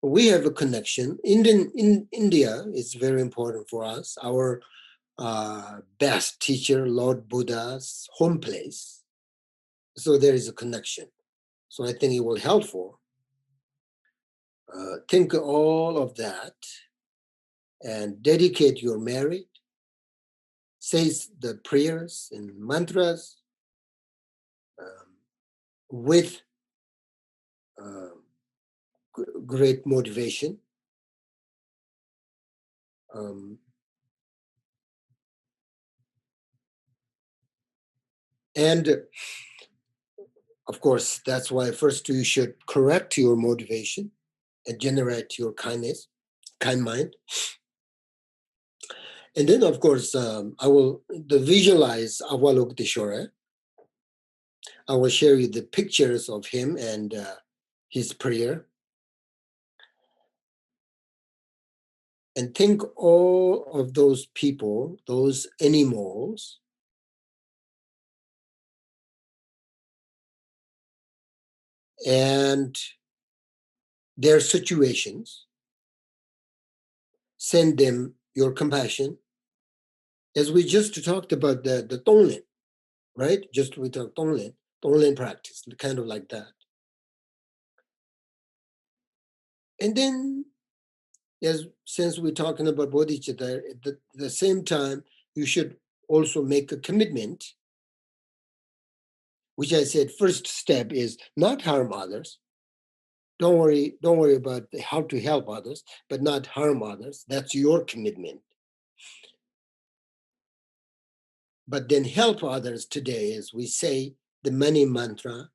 we have a connection. In India is very important for us. Our best teacher, Lord Buddha's home place. So there is a connection. So I think it will helpful. Think all of that and dedicate your merit. Say the prayers and mantras with great motivation. And of course, that's why first you should correct your motivation and generate your kindness, kind mind. And then, of course, I will visualize Avalokiteshvara. I will share you the pictures of him and his prayer. And think all of those people, those animals, and their situations. Send them your compassion. As we just talked about the Tonglen, right? Just we talked Tonglen practice, kind of like that. And then, since we're talking about bodhicitta, at the same time, you should also make a commitment, which I said first step is not harm others. Don't worry about how to help others, but not harm others. That's your commitment. But then help others today, as we say the mani mantra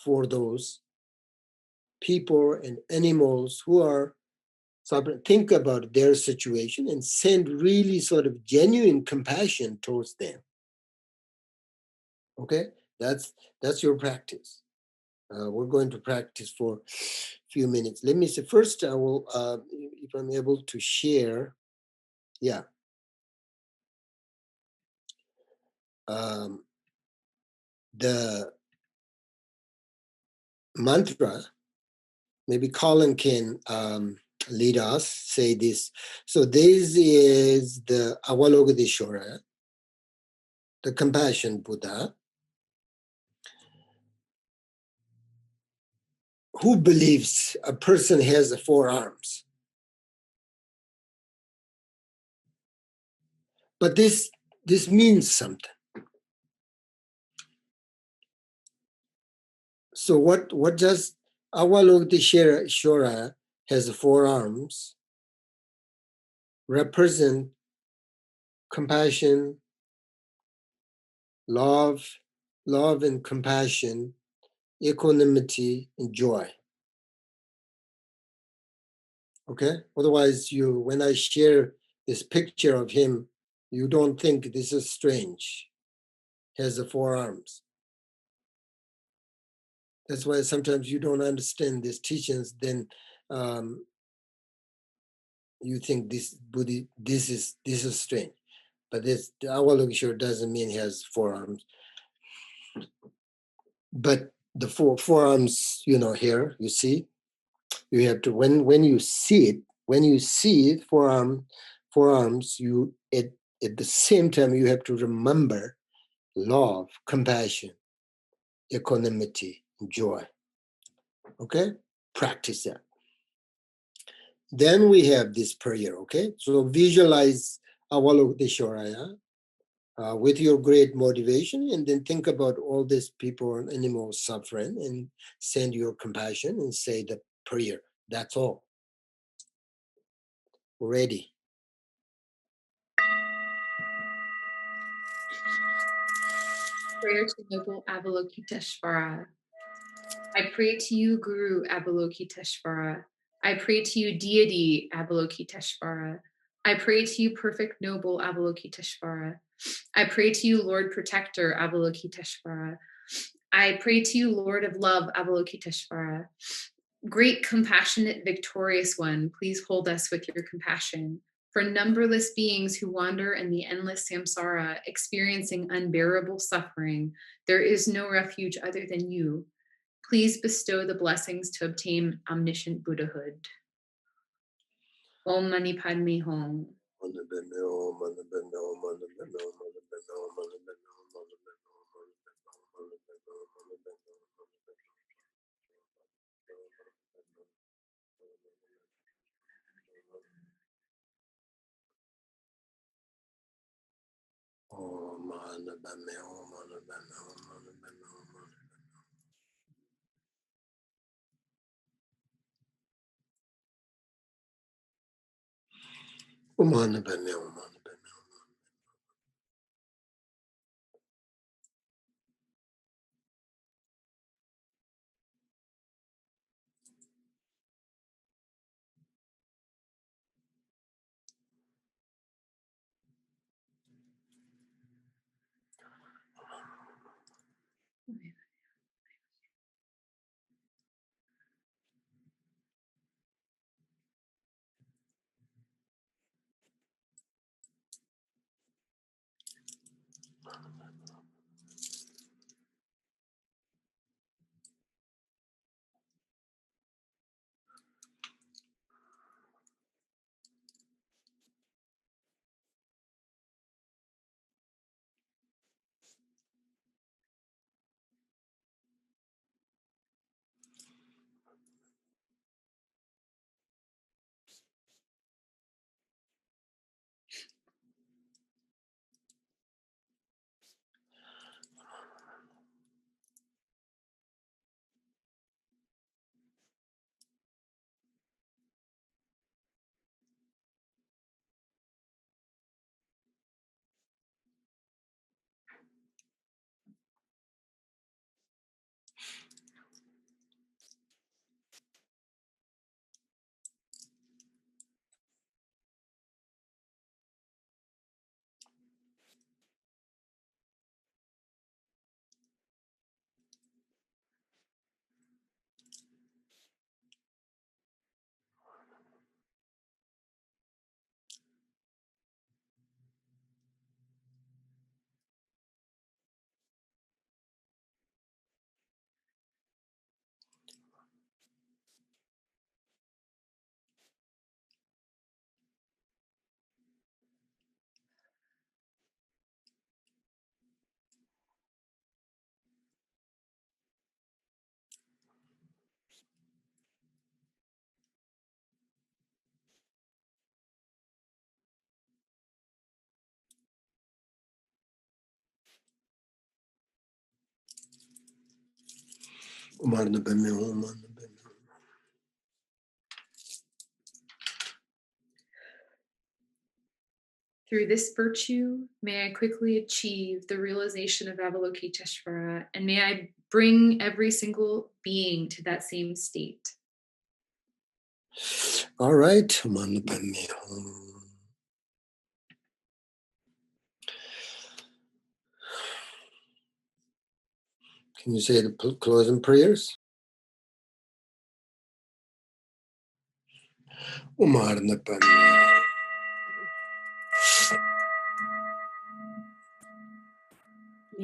for those people and animals who are suffering. Think about their situation and send really sort of genuine compassion towards them. Okay, that's your practice. We're going to practice for a few minutes. Let me say first, I will, if I'm able to share, yeah. The mantra, maybe Colin can lead us, say this. So this is the Avalokiteshvara, the compassion Buddha, who believes a person has four arms. But this means something. So what does Avalokiteshvara has four arms represent? Compassion, love and compassion, equanimity and joy. Okay, otherwise when I share this picture of him, you don't think this is strange. He has the four arms. That's why sometimes you don't understand these teachings, then you think this Buddha, this is strange. But this Avalokiteshvara doesn't mean he has four arms. But the four arms, here, you see, you have to, when you see it, forearms, you at the same time you have to remember love, compassion, equanimity, joy. Okay, practice that. Then we have this prayer. Okay, so visualize Avalokiteshvara with your great motivation, and then think about all these people and animals suffering, and send your compassion and say the prayer. That's all. Ready. Prayer to Noble Avalokiteshvara. I pray to you, Guru Avalokiteshvara. I pray to you, Deity Avalokiteshvara. I pray to you, Perfect Noble Avalokiteshvara. I pray to you, Lord Protector Avalokiteshvara. I pray to you, Lord of Love Avalokiteshvara. Great, compassionate, victorious one, please hold us with your compassion. For numberless beings who wander in the endless samsara, experiencing unbearable suffering, there is no refuge other than you. Please bestow the blessings to obtain omniscient Buddhahood. Om Mani Padme Hum. Through this virtue, may I quickly achieve the realization of Avalokiteshvara, and may I bring every single being to that same state. All right. Can you say the closing prayers? May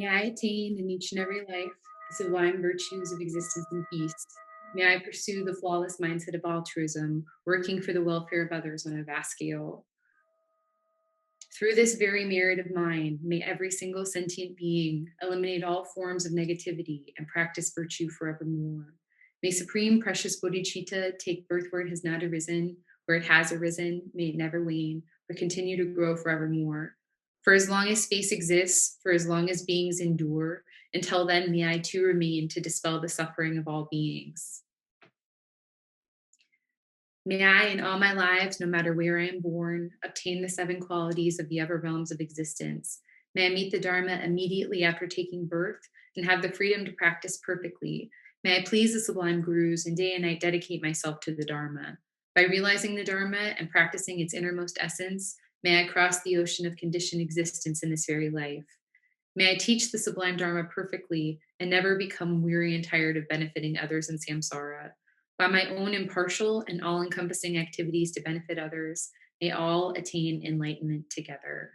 I attain in each and every life the sublime virtues of existence and peace. May I pursue the flawless mindset of altruism, working for the welfare of others on a vast scale. Through this very merit of mine, may every single sentient being eliminate all forms of negativity and practice virtue forevermore. May supreme precious bodhichitta take birth where it has not arisen, where it has arisen, may it never wane, but continue to grow forevermore. For as long as space exists, for as long as beings endure, until then may I too remain to dispel the suffering of all beings. May I, in all my lives, no matter where I am born, obtain the 7 qualities of the other realms of existence. May I meet the Dharma immediately after taking birth and have the freedom to practice perfectly. May I please the sublime gurus and day and night dedicate myself to the Dharma. By realizing the Dharma and practicing its innermost essence, may I cross the ocean of conditioned existence in this very life. May I teach the sublime Dharma perfectly and never become weary and tired of benefiting others in samsara. By my own impartial and all-encompassing activities to benefit others, may all attain enlightenment together.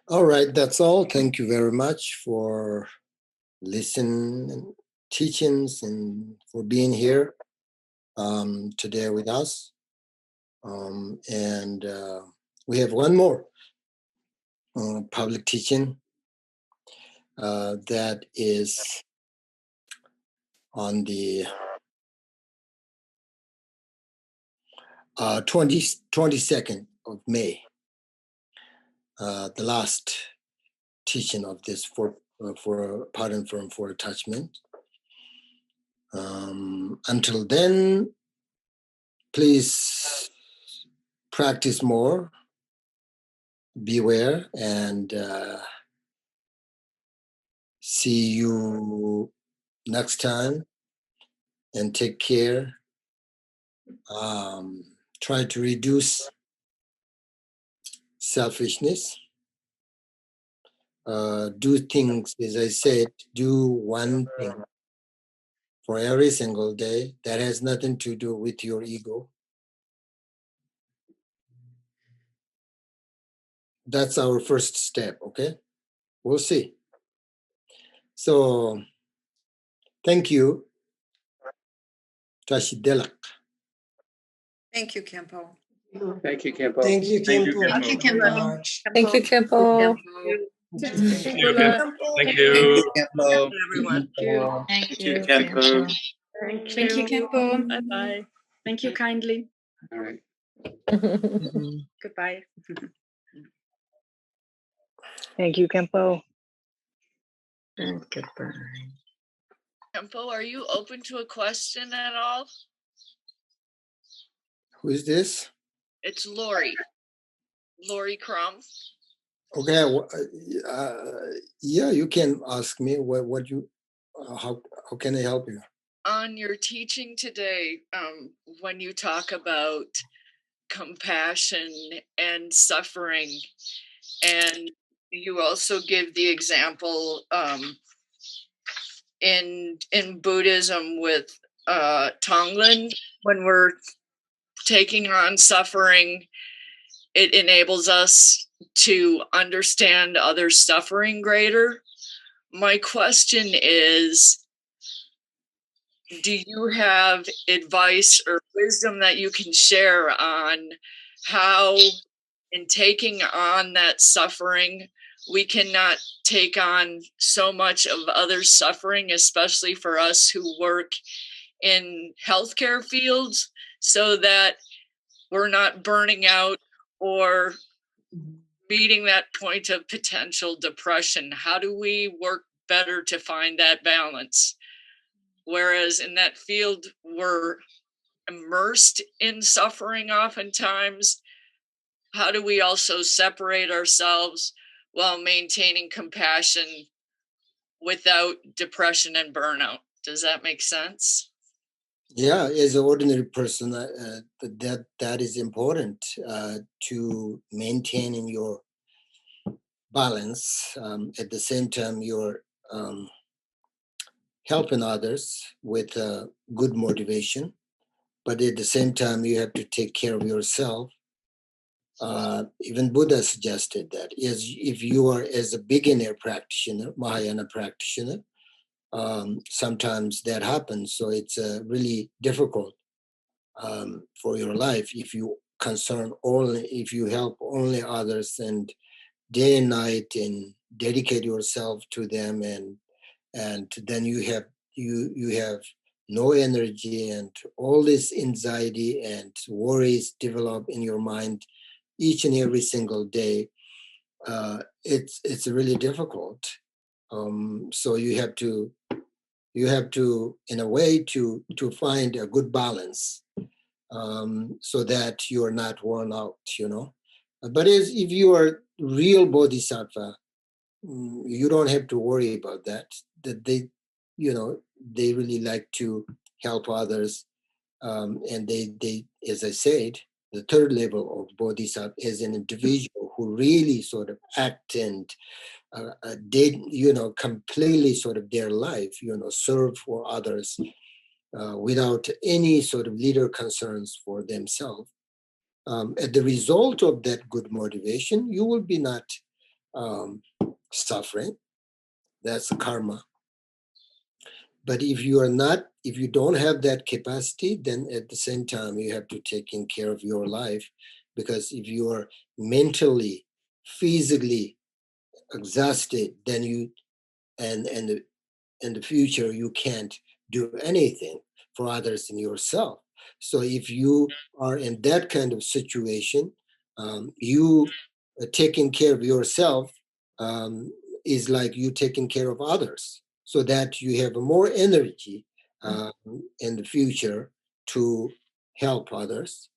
All right, that's all. Thank you very much for listening and teachings and for being here today with us. And we have one more public teaching that is on the 22nd of May, the last teaching of this for pardon for attachment. Until then, please practice more, beware, and see you next time, and take care. Try to reduce selfishness. Do things, as I said, do one thing for every single day that has nothing to do with your ego. That's our first step, okay? We'll see. So, thank you. Tashi Delak. Thank you, Khenpo. Thank you, Khenpo. Thank you, Thank you, Khenpo. Khenpo. Thank you very much. Thank you, Khenpo. Thank you, Khenpo. Thank you. Khenpo, everyone. Thank you, you, Khenpo. Thank you, Khenpo. Bye-bye. Thank you kindly. All right. Goodbye. Thank you, Khenpo. Khenpo, are you open to a question at all? Who is this? It's Lori Crum. Okay, yeah, you can ask me what you, how can I help you? On your teaching today, when you talk about compassion and suffering, and you also give the example in Buddhism with Tonglen, when we're taking on suffering, it enables us to understand others' suffering greater. My question is, do you have advice or wisdom that you can share on how, in taking on that suffering, we cannot take on so much of others' suffering, especially for us who work in healthcare fields, so that we're not burning out or meeting that point of potential depression? How do we work better to find that balance? Whereas in that field, we're immersed in suffering oftentimes. How do we also separate ourselves while maintaining compassion without depression and burnout? Does that make sense? Yeah, as an ordinary person, that is important to maintain in your balance. At the same time, you're helping others with good motivation, but at the same time, you have to take care of yourself. Even Buddha suggested that if you are as a beginner practitioner, Mahayana practitioner, sometimes that happens. So it's really difficult for your life if you if you help only others and day and night and dedicate yourself to them, and then you have no energy, and all this anxiety and worries develop in your mind each and every single day. It's really difficult. So you have to in a way to find a good balance, so that you're not worn out, but if you are real bodhisattva, you don't have to worry about that they they really like to help others. And they, as I said, the third level of bodhisattva is an individual who really sort of act and did, completely sort of their life, serve for others without any sort of leader concerns for themselves. As the result of that good motivation, you will be not suffering. That's karma. But if you don't have that capacity, then at the same time you have to take care of your life, because if you are mentally, physically exhausted, then you and in the future you can't do anything for others and yourself. So if you are in that kind of situation, you taking care of yourself is like you taking care of others, so that you have more energy in the future to help others.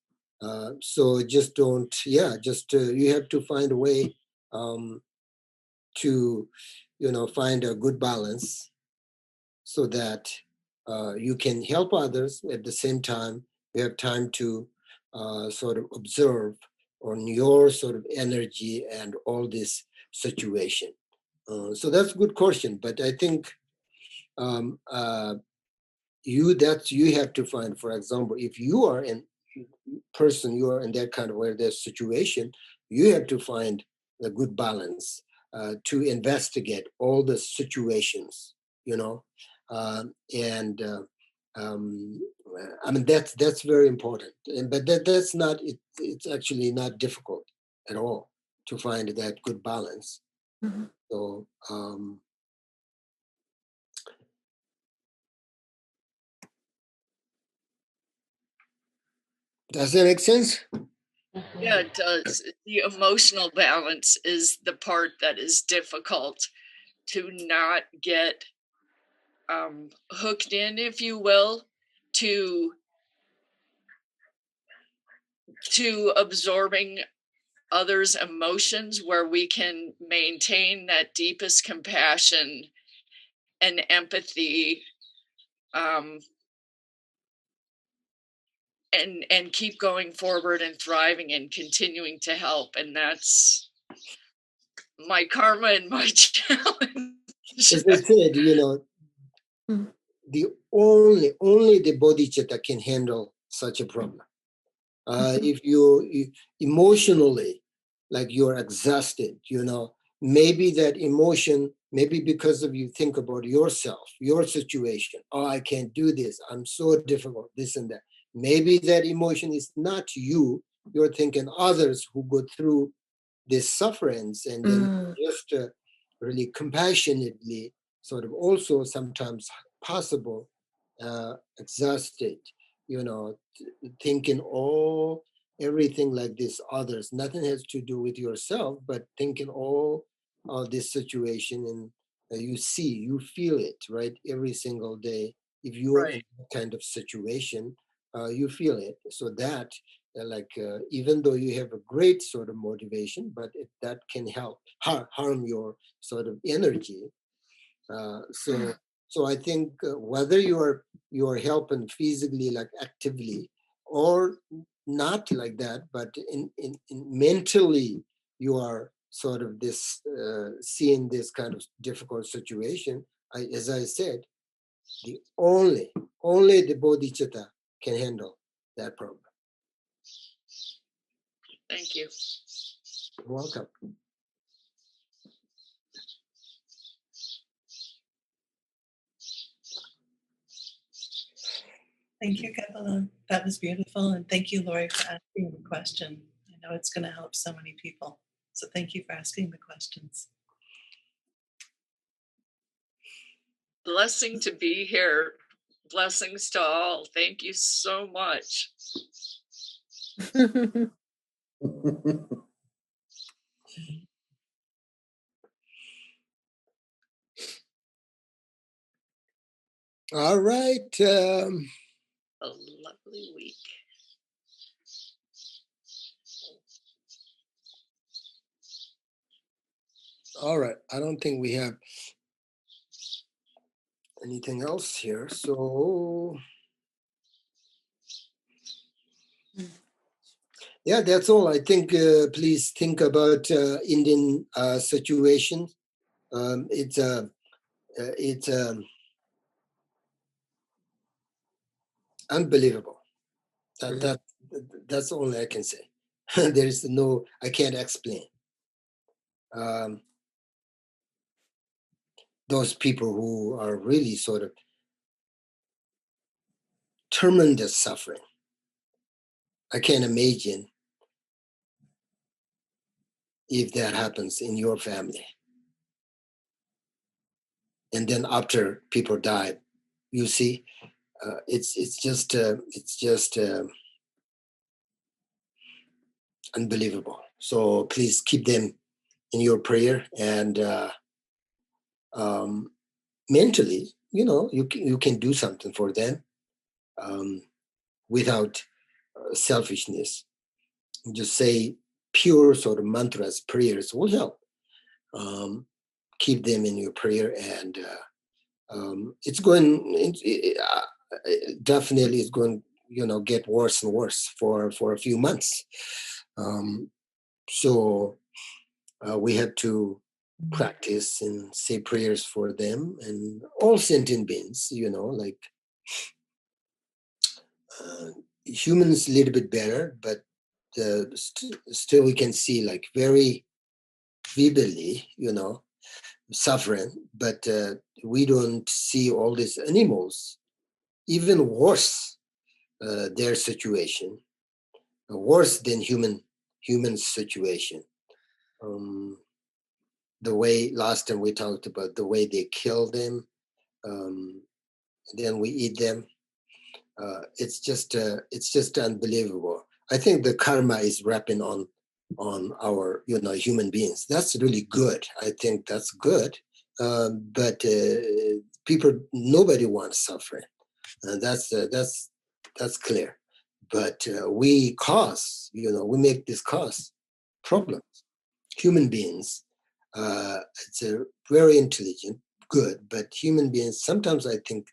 So just don't, you have to find a way to, find a good balance, so that you can help others at the same time. You have time to sort of observe on your sort of energy and all this situation. So that's a good question, but I think you have to find, for example, if you are in you are in that kind of where there's situation, you have to find a good balance to investigate all the situations, and I mean that's very important, but that's not it's actually not difficult at all to find that good balance. So does that make sense? Yeah, it does. The emotional balance is the part that is difficult to not get hooked in, if you will, to absorbing others' emotions, where we can maintain that deepest compassion and empathy, and keep going forward and thriving and continuing to help. And that's my karma and my challenge. As I said, the only the bodhichitta can handle such a problem. If you emotionally, like you're exhausted, maybe that emotion, maybe because of you think about yourself, your situation. Oh, I can't do this. I'm so difficult, this and that. Maybe that emotion is not you. You're thinking others who go through these sufferings, and then just really compassionately, sort of also sometimes possible, exhausted, thinking all everything like this others, nothing has to do with yourself, but thinking all of this situation, and you feel it, right, every single day. If you are in that kind of situation, you feel it. So that even though you have a great sort of motivation, but that can help harm your sort of energy. So I think whether you are helping physically, like actively, or not like that, but in mentally you are sort of this seeing this kind of difficult situation. As I said, the only the bodhichitta can handle that problem. Thank you. You're welcome. Thank you, Kevin. That was beautiful. And thank you, Lori, for asking the question. I know it's going to help so many people. So thank you for asking the questions. Blessing to be here. Blessings to all. Thank you so much. All right. A lovely week. All right. I don't think we have anything else here. So Yeah, that's all. I think please think about Indian situation. It's unbelievable. That's all I can say. There is no, I can't explain. Those people who are really sort of tremendous suffering. I can't imagine if that happens in your family. And then after people die, you see, it's just unbelievable. So please keep them in your prayer, and mentally, you can do something for them without selfishness. Just say pure sort of mantras, prayers will help. Keep them in your prayer, and it's going. Definitely, it's going. Get worse and worse for a few months. So we have to practice and say prayers for them and all sentient beings. Like humans, a little bit better, but still we can see like very vividly, suffering. But we don't see all these animals even worse. Their situation worse than human situation. The way last time we talked about the way they kill them, then we eat them. It's just unbelievable. I think the karma is wrapping on our human beings. That's really good. I think that's good. But nobody wants suffering. That's clear. But we make this cause problems. Human beings, it's a very intelligent, good, but human beings sometimes I think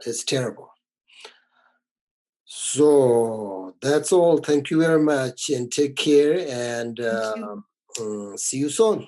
it's terrible. So that's all. Thank you very much, and take care, and see you soon.